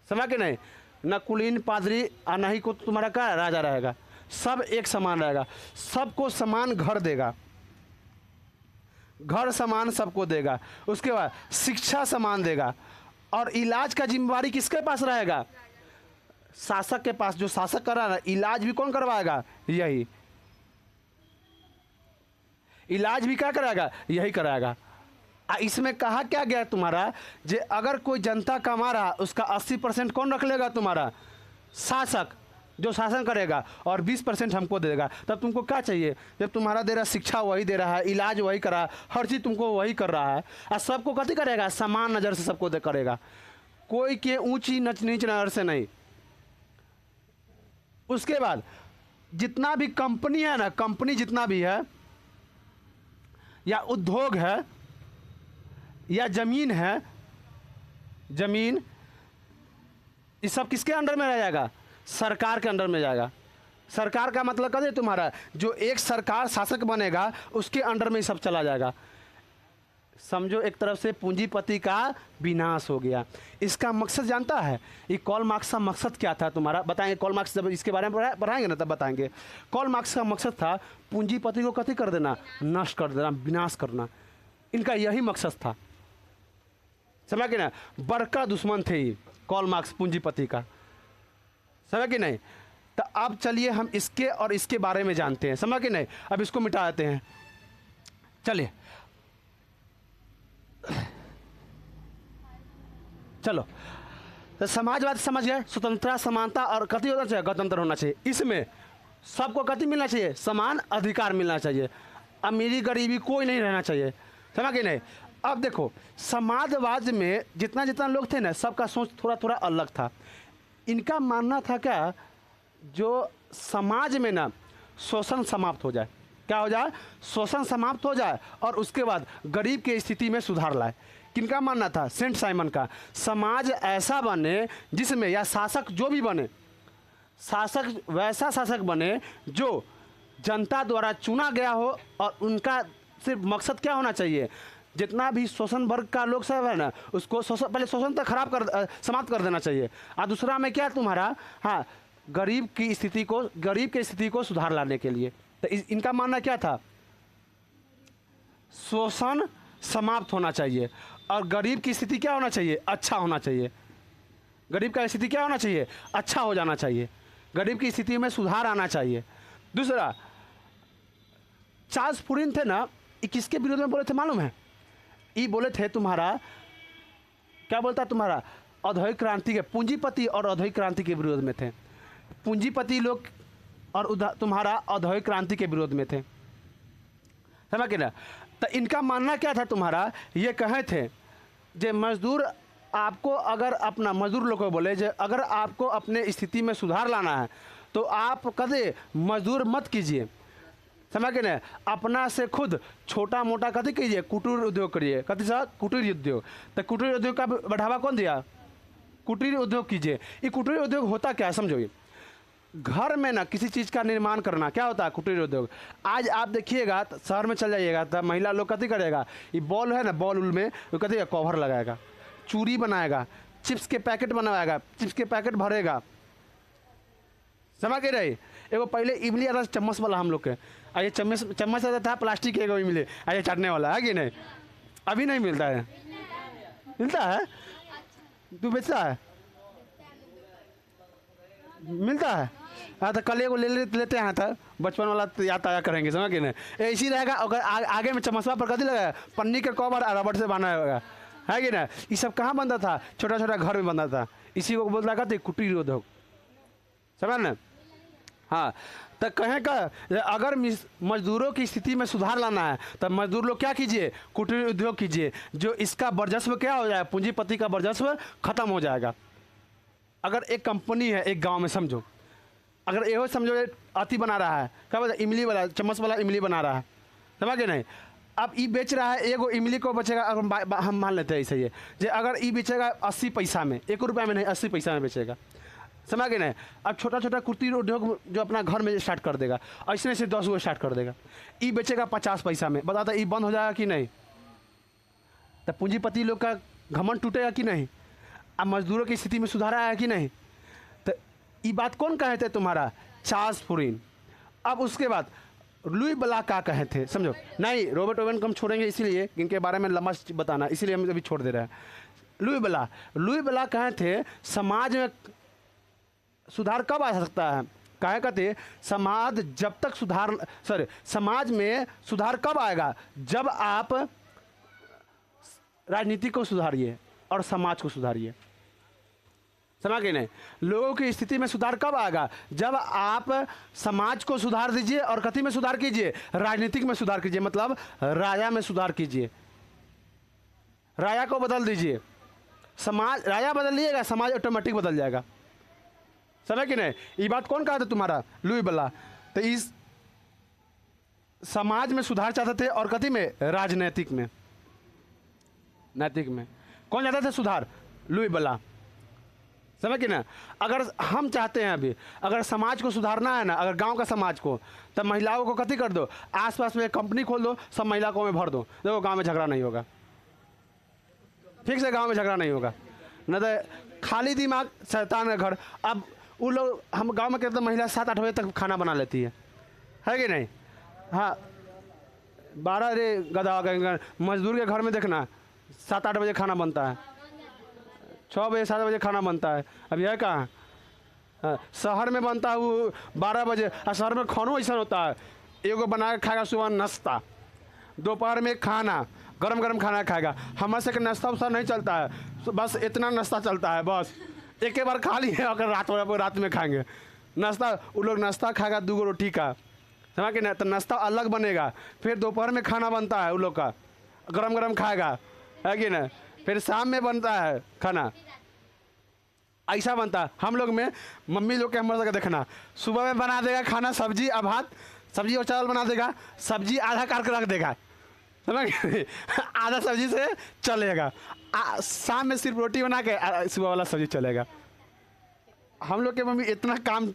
समझ के नहीं, न कुलीन पादरी और न ही को तुम्हारा क्या राजा रहेगा, सब एक समान रहेगा, सबको समान घर देगा, घर समान सबको देगा। उसके बाद शिक्षा समान देगा, और इलाज का जिम्मेवारी किसके पास रहेगा, शासक के पास। जो शासक कर रहा है इलाज भी कौन करवाएगा, यही, इलाज भी क्या कराएगा, यही कराएगा। इसमें कहा क्या गया तुम्हारा, जे अगर कोई जनता कमा रहा उसका 80% कौन रख लेगा, तुम्हारा शासक, जो शासन करेगा, और 20% हमको दे देगा। तब तुमको क्या चाहिए, जब तुम्हारा दे रहा शिक्षा वही दे रहा है, इलाज वही कर रहा है, हर चीज़ तुमको वही कर रहा है, और सबको कथी करेगा, समान नज़र से सबको करेगा, कोई के ऊंची नीच नज़र से नहीं। उसके बाद जितना भी कंपनी है ना, कंपनी जितना भी है, या उद्योग है, या जमीन है, जमीन, ये सब किसके अंडर में रह जाएगा, सरकार के अंडर में जाएगा। सरकार का मतलब कहते तुम्हारा, जो एक सरकार शासक बनेगा उसके अंडर में सब चला जाएगा। समझो एक तरफ से पूंजीपति का विनाश हो गया। इसका मकसद जानता है, ये कार्ल मार्क्स का मकसद क्या था तुम्हारा, बताएंगे। कार्ल मार्क्स जब इसके बारे में पढ़ाएंगे ना तब बताएंगे। कार्ल मार्क्स का मकसद था पूंजीपति को कथी कर देना, नष्ट कर देना, विनाश करना, इनका यही मकसद था, समझ के ना। बड़का दुश्मन थे ये कार्ल मार्क्स पूंजीपति का, समझ के नहीं। तो अब चलिए हम इसके और इसके बारे में जानते हैं, समझ के नहीं। अब इसको मिटा देते हैं, चलिए चलो। तो समाजवाद समझ गए, स्वतंत्रता समानता और कथी होना चाहिए, गणतंत्र होना चाहिए। इसमें सबको कथी मिलना चाहिए, समान अधिकार मिलना चाहिए, अमीरी गरीबी कोई नहीं रहना चाहिए, समझ के नहीं। अब देखो समाजवाद में जितना जितना लोग थे ना, सबका सोच थोड़ा थोड़ा अलग था। इनका मानना था क्या, जो समाज में ना शोषण समाप्त हो जाए, क्या हो जाए, शोषण समाप्त हो जाए, और उसके बाद गरीब की स्थिति में सुधार लाए। किनका मानना था, सेंट साइमन का। समाज ऐसा बने जिसमें, या शासक जो भी बने, शासक वैसा शासक बने जो जनता द्वारा चुना गया हो, और उनका सिर्फ मकसद क्या होना चाहिए, जितना भी शोषण वर्ग का लोग सब है ना, उसको पहले शोषण तक खराब कर समाप्त कर देना चाहिए। और दूसरा में क्या तुम्हारा, हाँ, गरीब की स्थिति को सुधार लाने के लिए। तो इनका मानना क्या था, शोषण समाप्त होना चाहिए, और गरीब की स्थिति क्या होना चाहिए, अच्छा होना चाहिए। गरीब का स्थिति क्या होना चाहिए, अच्छा हो जाना चाहिए, गरीब की स्थिति में सुधार आना चाहिए। दूसरा, चार्ल्स फूरिन थे ना, ये किसके विरोध में बोले थे मालूम है, ये बोले थे तुम्हारा, क्या बोलता तुम्हारा, औद्योगिक क्रांति के, पूंजीपति और औद्योगिक क्रांति के विरोध में थे। पूंजीपति लोग और तुम्हारा औद्योगिक क्रांति के विरोध में थे, समझ के ना। तो इनका मानना क्या था तुम्हारा, ये कहे थे जे मजदूर आपको, अगर अपना मजदूर लोग को बोले जे अगर आपको अपने स्थिति में सुधार लाना है तो आप कदे मजदूर मत कीजिए, समझ के ना। अपना से खुद छोटा मोटा कथी कीजिए, कुटीर उद्योग करिए, कथी सा, कुटीर उद्योग। तो कुटीर उद्योग का बढ़ावा कौन दिया, कुटीर उद्योग कीजिए। ये कुटीर उद्योग होता क्या है समझो, ये घर में ना किसी चीज़ का निर्माण करना, क्या होता है कुटीर उद्योग। आज आप देखिएगा शहर में चल जाइएगा तो महिला लोग कथी करेगा, ये बॉल है ना, बॉल उल में वो कथी कवर लगाएगा, चूड़ी बनाएगा, चिप्स के पैकेट बनवाएगा, चिप्स के पैकेट भरेगा, समझ के रही। एगो पहले इमली आता चम्मच वाला हम लोग के, ये चम्मच आता था प्लास्टिक के, एगो मिले ये चाटने वाला है कि नहीं, अभी नहीं मिलता है, मिलता है, तू बेचता है, मिलता है। हाँ तो कल एगो लेते हैं था, बचपन वाला याद आया करेंगे, समझ के नहीं। ऐसी रहेगा, अगर आगे में चम्मचवा पर कथी लगाया, पन्नी का कवर रबड़ से बना होगा, है कि ना। ये सब कहाँ बनता था, छोटा छोटा घर में बनता था, इसी को बोलता कहते कुटीर उद्योग, समझ ना। हाँ तो कहें का अगर मजदूरों की स्थिति में सुधार लाना है तो मजदूर लोग क्या कीजिए, कुटीर उद्योग कीजिए, जो इसका वर्चस्व क्या हो जाएगा, पूंजीपति का वर्चस्व खत्म हो जाएगा। अगर एक कंपनी है एक गांव में, समझो अगर एहो समझो अति बना रहा है, क्या बोलते इमली वाला, चम्मच वाला इमली बना रहा है, समझ गए नहीं। अब ई बेच रहा है, एगो इमली को बचेगा, अगर हम मान लेते हैं ऐसे ही जो अगर ई बेचेगा 80 पैसा में, 1 रुपया में नहीं 80 पैसा में बेचेगा, समझ गए नहीं। अब छोटा छोटा कुटीर उद्योग जो अपना घर में स्टार्ट कर देगा, ऐसे ऐसे 10 गो स्टार्ट कर देगा, ई बेचेगा 50 पैसा में, बताता ई बंद हो जाएगा कि नहीं। तो पूंजीपति लोग का घमंड टूटेगा कि नहीं। अब मजदूरों की स्थिति में सुधार आया कि नहीं। तो ये बात कौन कहे थे तुम्हारा, चार्ल्स फूरिन। अब उसके बाद लुई ब्लाक क्या कहे थे, समझो नहीं रॉबर्ट ओवेन को हम छोड़ेंगे इसीलिए इनके बारे में लंबा बताना, इसीलिए हम अभी छोड़ दे रहे हैं। लुई ब्लाक कहे थे समाज में सुधार कब आ सकता है, कहे कहते समाज जब तक समाज में सुधार कब आएगा, जब आप राजनीति को सुधारिए और समाज को सुधारिए, समझ गए नहीं। लोगों की स्थिति में सुधार कब आएगा, जब आप समाज को सुधार दीजिए और कथी में सुधार कीजिए, राजनीतिक में सुधार कीजिए, मतलब राजा में सुधार कीजिए, राजा को बदल दीजिए। समाज राजा बदलिएगा, समाज ऑटोमेटिक बदल जाएगा, समझ कि नहीं। ये बात कौन कहा था तुम्हारा, लुई ब्लाक। तो इस समाज में सुधार चाहते थे और कथी में, राजनीतिक में, नैतिक में कौन चाहता था सुधार, लुई ब्लाक, समझ कि ना। अगर हम चाहते हैं अभी अगर समाज को सुधारना है ना, अगर गांव का समाज को, तब महिलाओं को कथी कर दो, आसपास में एक कंपनी खोल दो, सब महिला को में भर दो, देखो गांव में झगड़ा नहीं होगा, ठीक से गांव में झगड़ा नहीं होगा। न तो खाली दिमाग शैतान का घर। अब वो लोग हम गांव में कहते हैं महिला 7-8 बजे तक खाना बना लेती है कि नहीं। हाँ 12 रे गधा मजदूर के घर में देखना 7-8 बजे खाना बनता है, 6 बजे 7 बजे खाना बनता है। अब यह कहाँ, शहर में बनता है वो 12 बजे। और शहर में खानों ऐसा होता है, एगो बना के खाएगा सुबह नाश्ता, दोपहर में खाना, गरम गरम खाना खाएगा। हमारे से नाश्ता उस्ता नहीं चलता है, बस इतना नाश्ता चलता है, बस एक बार खा लिए अगर रात में खाएंगे नाश्ता। वो लोग नाश्ता खाएगा 2 रोटी का, समझ के ना। तो नाश्ता अलग बनेगा, फिर दोपहर में खाना बनता है, वो लोग का गरम गरम खाएगा, है कि ना। फिर शाम में बनता है खाना, ऐसा बनता है। हम लोग में मम्मी लोग के हमारे जगह देखना, सुबह में बना देगा खाना, सब्जी और भात, सब्जी और चावल बना देगा, सब्जी आधा काट के रख देगा, समझ आधा सब्जी से चलेगा। शाम में सिर्फ रोटी बना के सुबह वाला सब्जी चलेगा। हम लोग के मम्मी इतना काम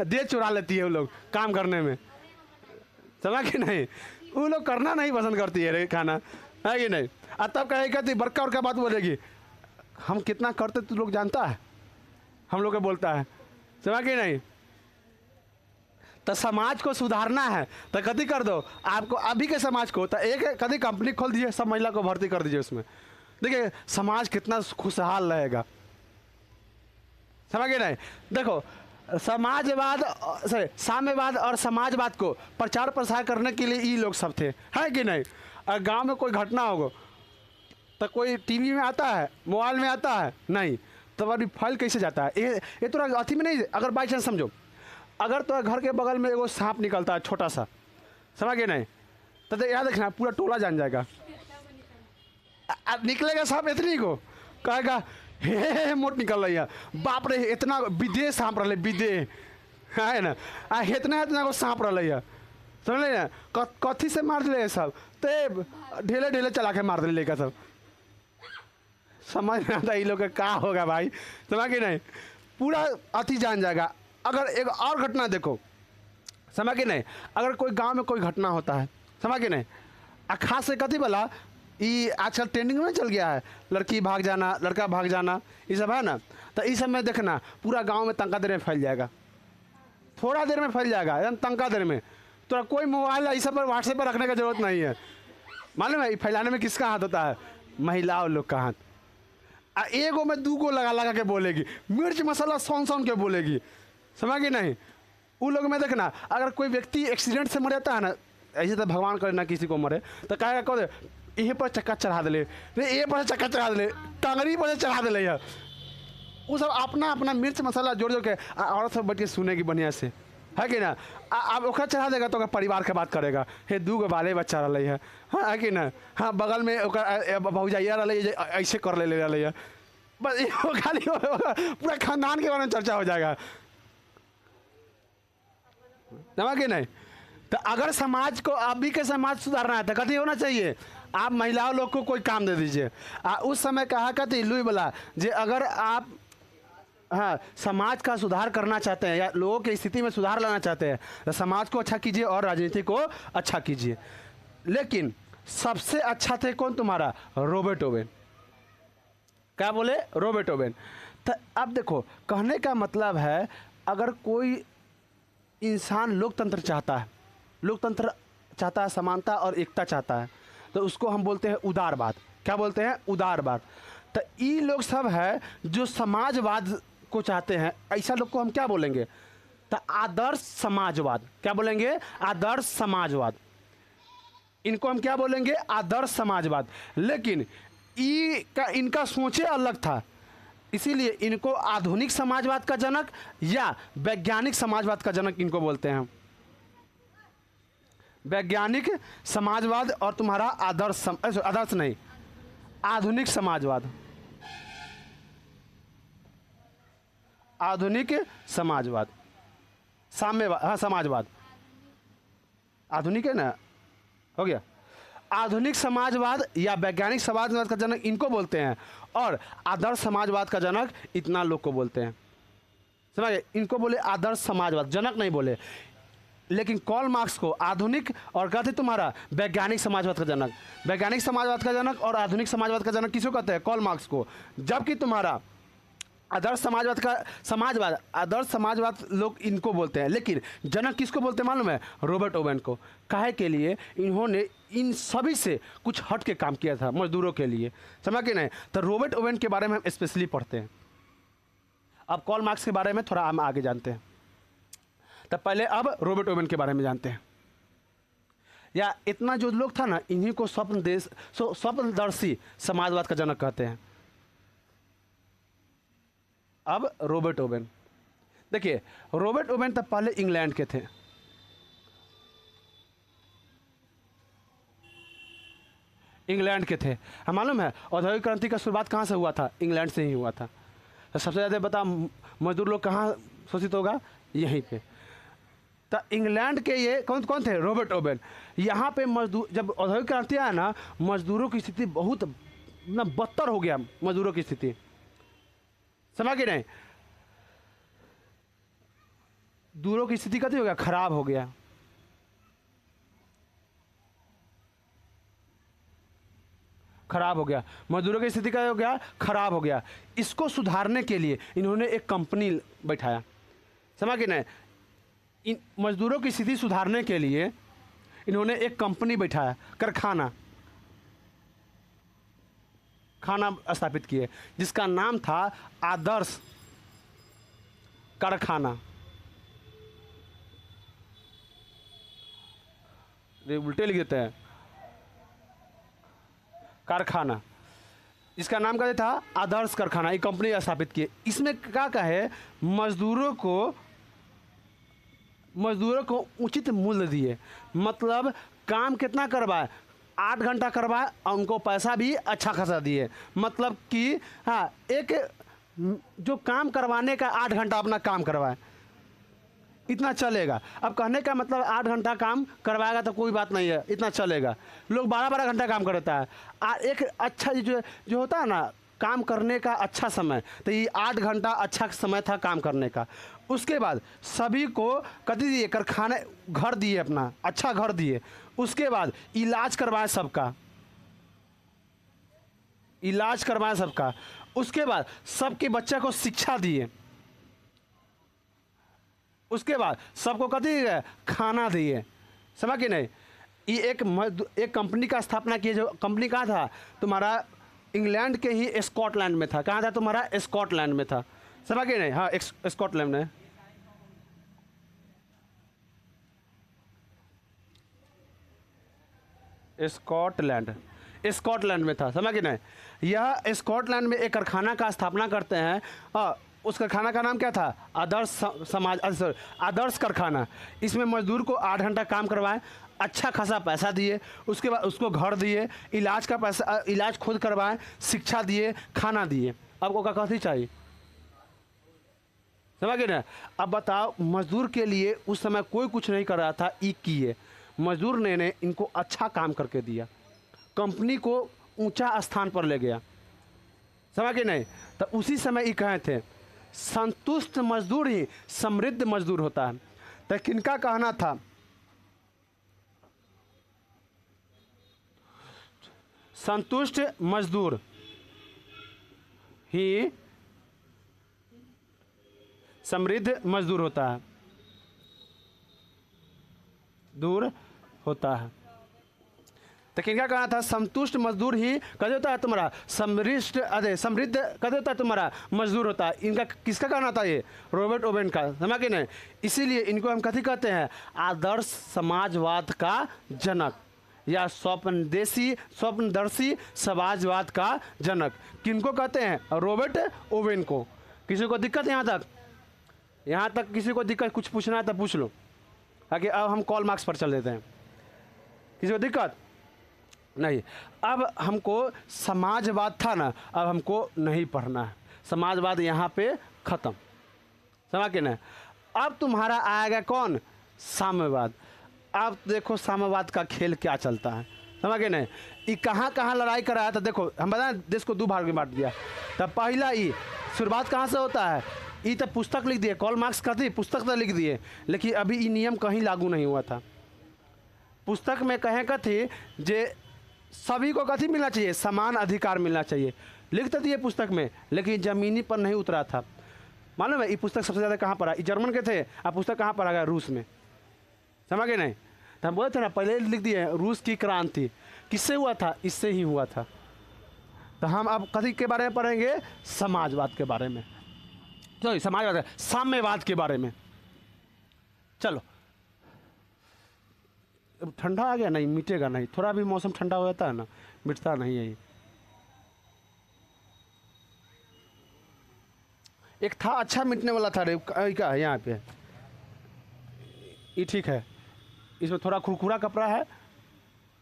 दे चुरा लेती है वो लोग काम करने में, समझ कि नहीं। वो लोग करना नहीं पसंद करती है रे खाना, है कि नहीं। और तब कहेगा थी बड़का और क्या बात बोलेगी, हम कितना करते तो लोग जानता है, हम लोग को बोलता है, समझ कि नहीं। तो समाज को सुधारना है तो कभी कर दो, आपको अभी के समाज को तो एक कभी कंपनी खोल दीजिए, सब महिला को भर्ती कर दीजिए उसमें, देखिए समाज कितना खुशहाल रहेगा, समझ गए नहीं। देखो समाजवाद साम्यवाद और समाजवाद को प्रचार प्रसार करने के लिए ये लोग सब थे, है कि नहीं। और गांव में कोई घटना होगा तो कोई टीवी में आता है, मोबाइल में आता है, नहीं तो अभी फैल कैसे जाता है। ये तो अथी में नहीं। अगर बाई चांस समझो अगर तो घर के बगल में एगो सांप निकलता है छोटा सा, समझ गए नहीं, तो याद रखना पूरा टोला जान जाएगा। निकलेगा सांप इतनी को कहेगा हे मोट निकल रही है, बाप रे इतना विदे सांप रहा, विदे है ना, इतना को सांप रहा है, समझ ना। कथी से मार दिले सब, तो ढेले ढेले चला के मार दिले का सब, समझ में आता ये लोग का क्या होगा भाई, समझ के नहीं। पूरा अति जान जाएगा। अगर एक और घटना देखो, समझ के नहीं, अगर कोई गांव में कोई घटना होता है, समझ के नहीं, खास से कथी वाला ये आजकल ट्रेंडिंग में चल गया है, लड़की भाग जाना, लड़का भाग जाना, ये सब है ना। तो इस सब में देखना पूरा गांव में तंका देर में फैल जाएगा, थोड़ा देर में फैल जाएगा, एकदम तंका देर में। तो कोई मोबाइल इस सब पर व्हाट्सएप पर रखने का जरूरत नहीं है। मालूम है फैलाने में किसका हाथ होता है, महिलाओं लोग का हाथ। एगो में 2 गो लगा लगा के बोलेगी, मिर्च मसाला सौन के बोलेगी, समझ गई नहीं। वो लोग में देखना अगर कोई व्यक्ति एक्सीडेंट से मर जाता है ना, ऐसे तो भगवान करे ना किसी को मरे, तो कहेगा कह यही पर चक्का चढ़ा दिले, ये पर चक्का चढ़ा दिले, टंगरी पर चढ़ा दिले है। वो सब अपना अपना मिर्च मसाला जोड़ जोड़ के औरत सब बैठ के सुनेगी बढ़िया से, है कि ना। अब ओकरा चढ़ा देगा तो ओकर परिवार के बात करेगा, हे 2 गो बाले बच्चा रही है, हाँ है कि ना। हाँ बगल में भौजाइया रही है ऐसे कर ले रही है, बस खाली पूरा खानदान के बारे में चर्चा हो जाएगा, समझ कि नहीं। तो अगर समाज को, अभी के समाज सुधारना है तो कथी होना चाहिए, आप महिलाओं लोग को कोई काम दे दीजिए। उस समय कहा कथी लुई बोला जे अगर आप हाँ समाज का सुधार करना चाहते हैं या लोगों की स्थिति में सुधार लाना चाहते हैं तो समाज को अच्छा कीजिए और राजनीति को अच्छा कीजिए। लेकिन सबसे अच्छा थे कौन तुम्हारा, रॉबर्ट ओवेन। क्या बोले, रॉबर्ट ओवेन। तो अब देखो कहने का मतलब है अगर कोई इंसान लोकतंत्र चाहता है, लोकतंत्र चाहता है, समानता और एकता चाहता है, तो उसको हम बोलते हैं उदारवाद। क्या बोलते हैं, उदारवाद। तो ये लोग सब है जो समाजवाद को चाहते हैं, ऐसा लोग को हम क्या बोलेंगे, तो आदर्श समाजवाद। क्या बोलेंगे, आदर्श समाजवाद। इनको हम क्या बोलेंगे, आदर्श समाजवाद। लेकिन इनका सोचे अलग था, इसीलिए इनको आधुनिक समाजवाद का जनक या वैज्ञानिक समाजवाद का जनक इनको बोलते हैं। वैज्ञानिक समाजवाद और तुम्हारा आदर्श नहीं, आधुनिक समाजवाद। आधुनिक समाजवाद, साम्यवाद, हाँ समाजवाद, आधुनिक है ना, हो गया। आधुनिक समाजवाद या वैज्ञानिक समाजवाद का जनक इनको बोलते हैं और आदर्श समाजवाद का जनक इतना लोग को बोलते हैं, समझे। इनको बोले आदर्श समाजवाद, जनक नहीं बोले। लेकिन कार्ल मार्क्स को आधुनिक और कहते तुम्हारा वैज्ञानिक समाजवाद का जनक। वैज्ञानिक समाजवाद का जनक और आधुनिक समाजवाद का जनक किसको कहते हैं, कार्ल मार्क्स को। जबकि तुम्हारा आदर्श समाजवाद का आदर्श समाजवाद लोग इनको बोलते हैं। लेकिन जनक किसको बोलते हैं मालूम है, रॉबर्ट ओवेन को। काहे के लिए, इन्होंने इन सभी से कुछ हट के काम किया था मजदूरों के लिए, समझ के नहीं। तो रॉबर्ट ओवेन के बारे में हम स्पेशली पढ़ते हैं। अब कार्ल मार्क्स के बारे में थोड़ा हम आगे जानते हैं, तब पहले अब रॉबर्ट ओवेन के बारे में जानते हैं। या इतना जो लोग था ना, इन्हीं को स्वप्नदर्शी समाजवाद का जनक कहते हैं। अब रॉबर्ट ओवेन देखिए, रॉबर्ट ओवेन तब पहले इंग्लैंड के थे। इंग्लैंड के थे, हम मालूम है औद्योगिक क्रांति का शुरुआत कहाँ से हुआ था, इंग्लैंड से ही हुआ था। तो सबसे ज़्यादा बता मजदूर लोग कहाँ शोषित होगा, यहीं पे। तो इंग्लैंड के ये कौन कौन थे, रॉबर्ट ओवेन। यहाँ पे मजदूर, जब औद्योगिक क्रांति आया ना, मजदूरों की स्थिति बहुत ना बदतर हो गया, मजदूरों की स्थिति, समझ के नहीं। दूरों की स्थिति कैसे हो गया, खराब हो गया। खराब हो गया, मजदूरों की स्थिति क्या हो गया, खराब हो गया। इसको सुधारने के लिए इन्होंने एक कंपनी बैठाया, समझ के नहीं। इन मजदूरों की स्थिति सुधारने के लिए इन्होंने एक कंपनी बैठाया, कारखाना, खाना स्थापित किए, जिसका नाम था आदर्श कारखाना। उल्टे लिख देते हैं, कारखाना, इसका नाम क्या था, आदर्श कारखाना। ये कंपनी स्थापित किए। इसमें क्या कहे, मजदूरों को उचित मूल्य दिए। मतलब काम कितना करवाए, 8 घंटा करवाए और उनको पैसा भी अच्छा खासा दिए। मतलब कि हाँ, एक जो काम करवाने का 8 घंटा अपना काम करवाए, इतना चलेगा। अब कहने का मतलब 8 घंटा काम करवाएगा तो कोई बात नहीं है, इतना चलेगा। लोग 12-12 घंटा काम करता है। एक अच्छा जो होता है ना काम करने का अच्छा समय, तो ये 8 घंटा अच्छा समय था काम करने का। उसके बाद सभी को कति दिए, कारखाने, घर दिए, अपना अच्छा घर दिए। उसके बाद इलाज करवाए सबका, इलाज करवाए सबका। उसके बाद सबके बच्चे को शिक्षा दिए। उसके बाद सबको कति दिए, खाना दिए, समझ के नहीं। ये एक कंपनी का स्थापना किए, जो कंपनी कहाँ था तुम्हारा, इंग्लैंड के ही स्कॉटलैंड में था। कहाँ था तुम्हारा, स्कॉटलैंड में था, समझ के नहीं। हाँ, स्कॉटलैंड में, स्कॉटलैंड में था, समझ के नहीं। यह स्कॉटलैंड में एक कारखाना का स्थापना करते हैं। उस कारखाना का नाम क्या था? आदर्श समाज, आदर्श कारखाना। इसमें मजदूर को 8 घंटा काम करवाएं, अच्छा खासा पैसा दिए, उसके बाद उसको घर दिए, इलाज का पैसा, इलाज खुद करवाएं, शिक्षा दिए, खाना दिए। आपको क्या कथी चाहिए? समझ गए ना? अब बताओ, मजदूर के लिए उस समय कोई कुछ नहीं कर रहा था, ई किए मजदूर ने इनको अच्छा काम करके दिया, कंपनी को ऊंचा स्थान पर ले गया। समझ गए नहीं? तो उसी समय ये कहे थे संतुष्ट मजदूर ही समृद्ध मजदूर होता है। तो किनका कहना था? संतुष्ट मजदूर ही समृद्ध मजदूर होता है, दूर होता है। तो किनका कहना था? संतुष्ट मजदूर ही कदे होता है तुम्हारा समृद्ध, अरे समृद्ध कदे होता है तुम्हारा मजदूर होता है। इनका किसका कहना था? ये रॉबर्ट ओवेन का। समझ के नहीं? इसीलिए इनको हम कथी कहते हैं? आदर्श समाजवाद का जनक या स्वप्नदर्शी समाजवाद का जनक। किनको कहते हैं? रॉबर्ट ओवेन को। किसी को दिक्कत यहाँ तक? यहाँ तक किसी को दिक्कत? कुछ पूछना है तो पूछ लो, ताकि अब हम कॉल मार्क्स पर चल देते हैं। किसी को दिक्कत नहीं? अब हमको समाजवाद था ना, अब हमको नहीं पढ़ना है, समाजवाद यहाँ पे ख़त्म। समझ के ना? अब तुम्हारा आएगा कौन? साम्यवाद। अब देखो साम्यवाद का खेल क्या चलता है। समझ गए नहीं? ये कहाँ कहाँ लड़ाई कराया था? देखो, हम बताएं देश को 2 भाग में बांट दिया। तब पहला ये शुरुआत कहाँ से होता है? ये तब पुस्तक लिख दिए, कॉल मार्क्स का थी पुस्तक तो लिख दिए, लेकिन अभी ये नियम कहीं लागू नहीं हुआ था। पुस्तक में कहें कथी जे सभी को कथी मिलना चाहिए? समान अधिकार मिलना चाहिए, लिख तो दिए पुस्तक में, लेकिन ज़मीनी पर नहीं उतरा था। मालूम है ये पुस्तक सबसे ज़्यादा कहाँ पढ़ा? जर्मन के थे, अब पुस्तक कहाँ पढ़ा गया? रूस में। समझ गए नहीं? तो हम बोले थे ना, पहले लिख दिए रूस की क्रांति किससे हुआ था? इससे ही हुआ था। तो हम अब कथी के बारे में पढ़ेंगे? समाजवाद के बारे में, तो समाजवाद, साम्यवाद के बारे में। चलो, ठंडा आ गया, नहीं मिटेगा नहीं, थोड़ा भी मौसम ठंडा हो जाता है ना, मिटता नहीं है ये। एक था अच्छा मिटने वाला था रे, क्या है यहाँ पे? ये ठीक है, इसमें थोड़ा खुरखुरा कपड़ा है,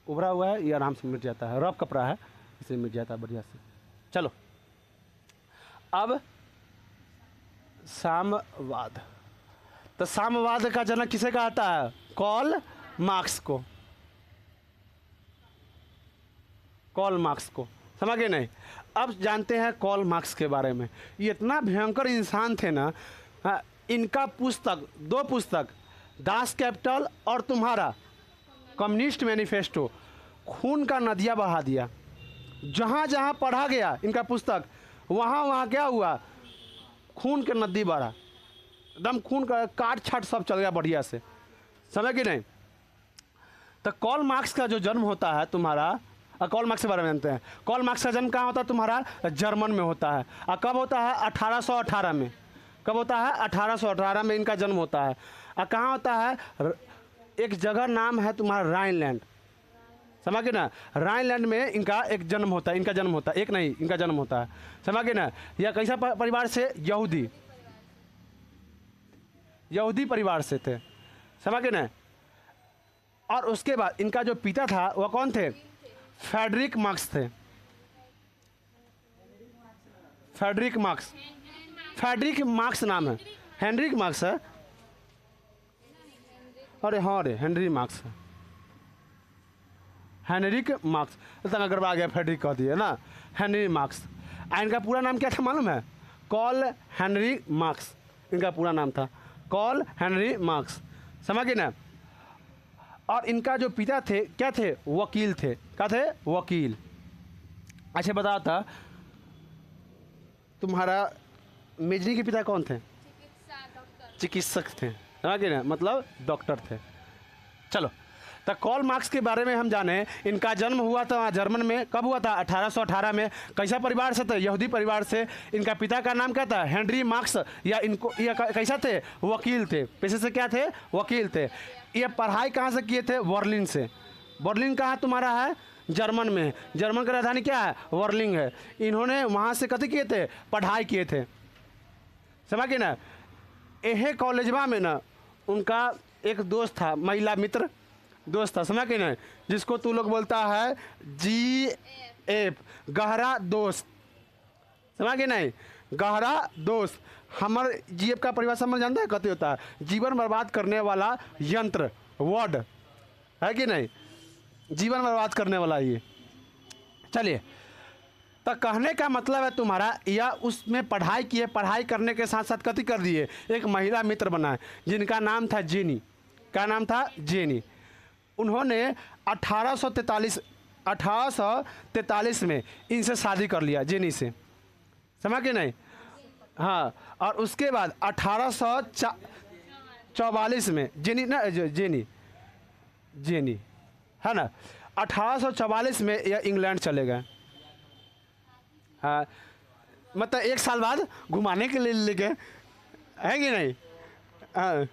उभरा हुआ है, ये आराम से मिट जाता है। रफ कपड़ा है, इसे मिट जाता है बढ़िया से। चलो, अब साम्यवाद। तो साम्यवाद का जनक किसे कहता है? कार्ल मार्क्स को। कार्ल मार्क्स को। समझ गए नहीं? अब जानते हैं कार्ल मार्क्स के बारे में। ये इतना भयंकर इंसान थे ना, इनका पुस्तक, 2 पुस्तक, दास कैपिटल और तुम्हारा कम्युनिस्ट मैनिफेस्टो, खून का नदिया बहा दिया। जहाँ जहाँ पढ़ा गया इनका पुस्तक, वहाँ वहाँ क्या हुआ? खून के नदी बढ़ा, एकदम खून का काट छाट सब चल गया बढ़िया से। समझ कि नहीं? तो कार्ल मार्क्स का जो जन्म होता है तुम्हारा, कार्ल मार्क्स के बारे में जानते हैं। कार्ल मार्क्स का जन्म कहाँ होता है तुम्हारा? जर्मन में होता है। और कब होता है? 1818 में। कब होता है? 1818 में इनका जन्म होता है। और कहाँ होता है? एक जगह नाम है तुम्हारा राइनलैंड। समझ गए ना? राइनलैंड में इनका एक जन्म होता है, इनका जन्म होता है, एक नहीं इनका जन्म होता है। समझ गए ना? यह कैसा परिवार से? यहूदी परिवार से थे। समझ गए ना? और उसके बाद इनका जो पिता था वह कौन थे? फ्रेडरिक मार्क्स थे। फ्रेडरिक मार्क्स नाम है। हेनरिक मार्क्स है। अरे हाँ रे, हेनरी मार्क्स है। हेनरिक मार्क्स इतना गड़बड़ा गया, फ्रेडरिक कह दिए ना, हेनरी मार्क्स। इनका पूरा नाम क्या था मालूम है? कार्ल हेनरी मार्क्स इनका पूरा नाम था, कार्ल हेनरी मार्क्स। समझ गए ना? और इनका जो पिता थे क्या थे? वकील थे। क्या थे? वकील। अच्छा बताओ था, तुम्हारा मेजनी के पिता कौन थे? चिकित्सक थे। समझ गए ना? मतलब डॉक्टर थे। चलो, तो कार्ल मार्क्स के बारे में हम जाने। इनका जन्म हुआ था जर्मन में। कब हुआ था? 1818 में। कैसा परिवार से थे? यहूदी परिवार से। इनका पिता का नाम क्या था? Henry marks. या इनको ये कैसा थे? वकील थे। पेशे से क्या थे? वकील थे। ये पढ़ाई कहाँ से किए थे? बर्लिन से। बर्लिन कहाँ तुम्हारा है? जर्मन में। जर्मन की राजधानी क्या है? बर्लिन है। इन्होंने वहाँ से कथी किए थे? पढ़ाई किए थे। समझ के ना। यह कॉलेजवा में ना उनका एक दोस्त था, महिला मित्र दोस्त था, समझ के ना, जिसको तू लोग बोलता है GF, गहरा दोस्त, समझ के नहीं, गहरा दोस्त। हमार GF का परिभाषा समझ जानता है कते होता है? जीवन बर्बाद करने वाला यंत्र, वर्ड है कि नहीं, जीवन बर्बाद करने वाला ये। चलिए, तो कहने का मतलब है तुम्हारा, या उसमें पढ़ाई किए, पढ़ाई करने के साथ साथ कति कर दिए, एक महिला मित्र बनाए जिनका नाम था जेनी। क्या नाम था? जेनी। उन्होंने 1843 में इनसे शादी कर लिया, जेनी से, समझ के नहीं। हाँ, और उसके बाद 1844 में जेनी ना, जेनी है ना, 1844 में यह इंग्लैंड चले गए। हाँ, मतलब 1 साल बाद घुमाने के लिए लेके, है कि नहीं। हाँ,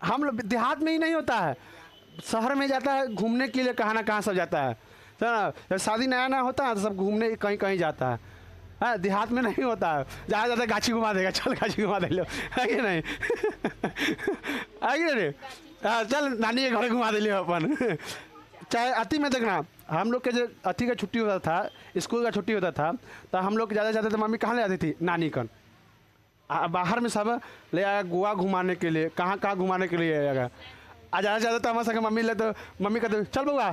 हम लोग देहात में ही नहीं होता है, शहर में जाता है घूमने के लिए, कहाँ ना कहाँ सब जाता है ना। जब शादी नया नया होता है तो सब घूमने कहीं कहीं जाता है। हाँ, देहात में नहीं होता है, जहाँ जाता है गाछी घुमा देगा, चल गाछी घुमा दे लो, है कि नहीं। है कि नहीं। हाँ, चल नानी के घर घुमा दे लियो अपन। चाहे अति में देखना, हम लोग के जो अति का छुट्टी होता था, स्कूल का छुट्टी होता था, तो हम लोग ज़्यादा जाते थे, मम्मी कहाँ ले जाती थी? नानी कन। बाहर में सब ले आया गोवा घुमाने के लिए, कहाँ कहाँ घुमाने के लिए आएगा। आ ज़्यादा ज़्यादा तो हमारे संगे मम्मी ले, तो मम्मी कहते चल बउआ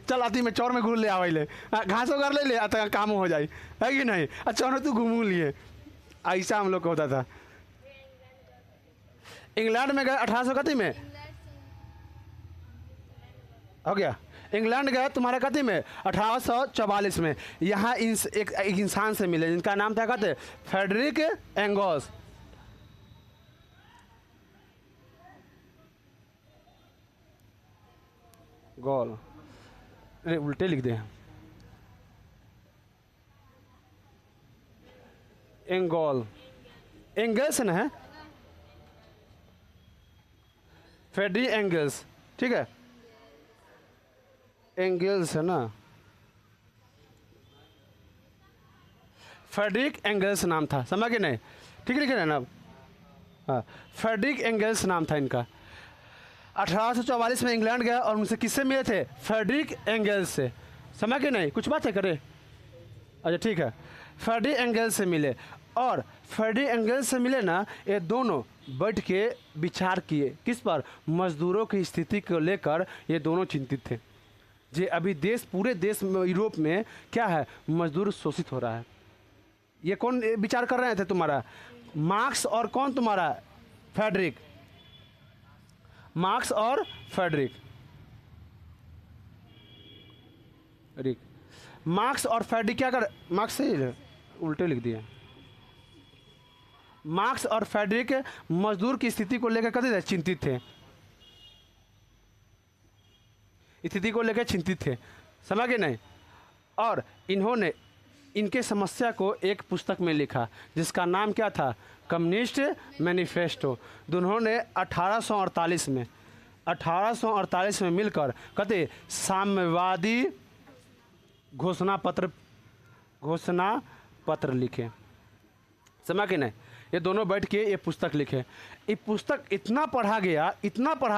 चल अति में चौर में घूम ले आवे ले, घास वगैरह ले ले, आता काम हो जाए, है कि नहीं। अच्छा उन्हें तू घूमू लिए, ऐसा हम लोग को होता था। इंग्लैंड में गए 1800 कति में हो गया, इंग्लैंड गए तुम्हारे कति में 1844 में। यहाँ एक इंसान से मिले जिनका नाम था कहते फ्रेडरिक एंगल्स। गॉल, अरे उल्टे लिख दे, एंगल, एंगल्स ना है, फ्रेडरिक एंगल्स, ठीक है, एंगल्स है ना, फ्रेडरिक एंगल्स नाम था, समझ के नहीं, ठीक लिखे है ना। हाँ, फ्रेडरिक एंगल्स नाम था इनका। 1844 में इंग्लैंड गया और उनसे किससे मिले थे? फ्रेडरिक एंगल्स से, समझ के नहीं, कुछ बात है करे। अच्छा ठीक है, फ्रेडरिक एंगल्स से मिले, और फ्रेडरिक एंगल्स से मिले ना, ये दोनों बैठ के विचार किए, किस पर? मजदूरों की स्थिति को लेकर ये दोनों चिंतित थे। जे अभी देश, पूरे देश में, यूरोप में क्या है, मजदूर शोषित हो रहा है। ये कौन विचार कर रहे थे? तुम्हारा मार्क्स और कौन तुम्हारा? फ्रेडरिक, मार्क्स और फ्रेडरिक, मार्क्स और फ्रेडरिक क्या कर, मार्क्स से उल्टे लिख दिए। मार्क्स और फ्रेडरिक मजदूर की स्थिति को लेकर कभी चिंतित थे, स्थिति को लेकर चिंतित थे, समझ गए नहीं। और इन्होंने इनके समस्या को एक पुस्तक में लिखा जिसका नाम क्या था? Communist manifesto. दोनों ने 1848 में मिलकर कहते साम्यवादी घोषणा पत्र लिखे, समझ के नहीं। ये दोनों बैठ के ये पुस्तक लिखे। ये पुस्तक इतना पढ़ा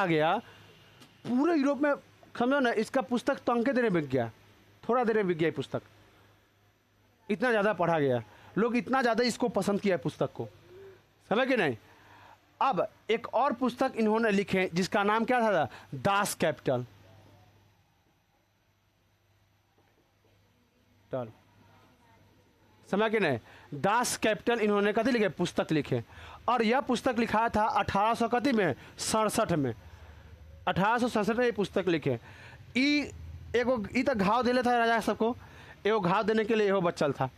गया पूरे यूरोप में, समझो ना, इसका पुस्तक तंके देर बिक गया, थोड़ा देर बिक गया ये पुस्तक, इतना ज़्यादा पढ़ा गया, लोग इतना ज़्यादा इसको पसंद किया पुस्तक को, समझ के नहीं। अब एक और पुस्तक इन्होंने लिखे जिसका नाम क्या था? दास कैपिटल, समझ के नहीं। दास कैपिटल इन्होंने कभी लिखे? पुस्तक लिखे। और यह पुस्तक लिखा था 1867 में, 1867 में ये पुस्तक लिखे। ई तक घाव दिले था राजा सबको, एगो घाव देने के लिए एहो बच्चल था।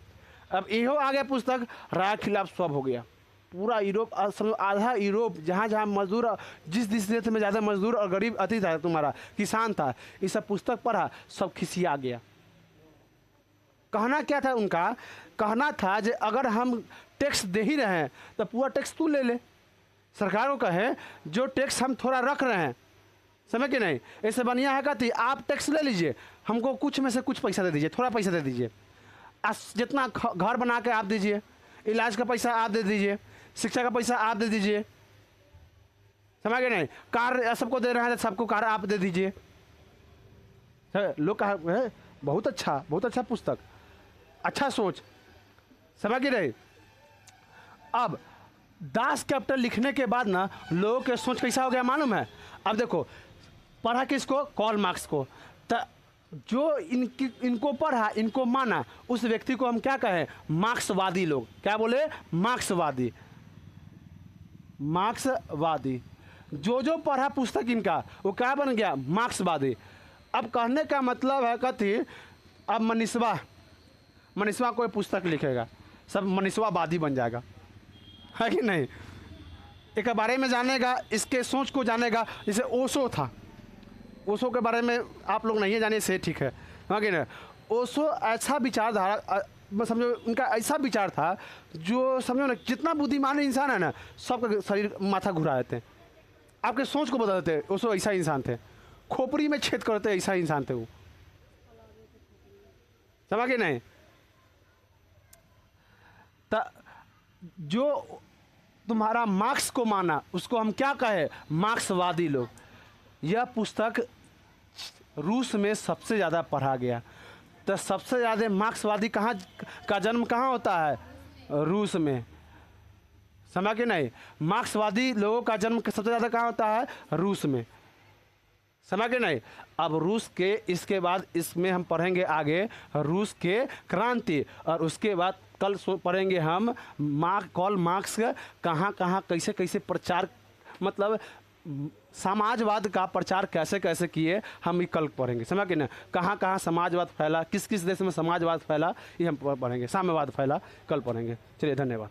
अब इहो आ गया पुस्तक, राय के खिलाफ सब हो गया। पूरा यूरोप, आधा यूरोप, जहाँ जहाँ मजदूर, जिस देश में ज़्यादा मजदूर और गरीब अति था, तुम्हारा किसान था, ये सब पुस्तक पढ़ा, सब खिसिया गया। कहना क्या था उनका? कहना था कि अगर हम टैक्स दे ही रहे हैं तो पूरा टैक्स तू ले ले। सरकार को कहे जो टैक्स हम थोड़ा रख रहे हैं, समझ के नहीं, ऐसे बढ़िया है कहती आप टैक्स ले लीजिए, हमको कुछ में से कुछ पैसा दे दीजिए, थोड़ा पैसा दे दीजिए, जितना घर बना के आप दीजिए, इलाज का पैसा आप दे दीजिए, शिक्षा का पैसा आप दे दीजिए, समझ गए नहीं? कार सबको दे रहे हैं, सबको कार आप दे दीजिए। लोग कहा बहुत अच्छा पुस्तक, अच्छा सोच, समझ गए नहीं? अब दास कैपिटल लिखने के बाद ना लोगों के सोच कैसा हो गया मालूम है? अब देखो, पढ़ा किसको? कार्ल मार्क्स को। जो इनको पढ़ा, इनको माना, उस व्यक्ति को हम क्या कहें? मार्क्सवादी लोग। क्या बोले? मार्क्सवादी। मार्क्सवादी। जो पढ़ा पुस्तक इनका, वो क्या बन गया? मार्क्सवादी। अब कहने का मतलब है कथी? अब मनीषवा कोई पुस्तक लिखेगा, सब मनीषवावादी बन जाएगा, है कि नहीं? एक बारे में जानेगा, इसके सोच को जानेगा। जैसे ओशो था, ओशो के बारे में आप लोग नहीं जाने से ठीक है कि नहीं? ओशो ऐसा विचारधारा, समझो उनका ऐसा विचार था, जो समझो ना, जितना बुद्धिमान इंसान है ना, सबका शरीर माथा घुरा देते हैं, आपके सोच को बदल देते। ओशो ऐसा इंसान थे, खोपड़ी में छेद करते ऐसा इंसान थे वो, समझ के नहीं? जो तुम्हारा मार्क्स को माना, उसको हम क्या कहे? मार्क्सवादी लोग। यह पुस्तक रूस में सबसे ज़्यादा पढ़ा गया। तो सबसे ज़्यादा मार्क्सवादी कहाँ का जन्म कहाँ होता है? रूस में, समझ के नहीं? मार्क्सवादी लोगों का जन्म सबसे ज़्यादा कहाँ होता है? रूस में, समझ के नहीं? अब रूस के, इसके बाद इसमें हम पढ़ेंगे आगे रूस के क्रांति, और उसके बाद कल पढ़ेंगे हम कार्ल मार्क्स कहाँ कहाँ कैसे कैसे प्रचार, मतलब समाजवाद का प्रचार कैसे कैसे किए, हम ये कल पढ़ेंगे, समझ के ना? कहाँ कहाँ समाजवाद फैला, किस किस देश में समाजवाद फैला, ये हम पढ़ेंगे। साम्यवाद फैला कल पढ़ेंगे। चलिए, धन्यवाद।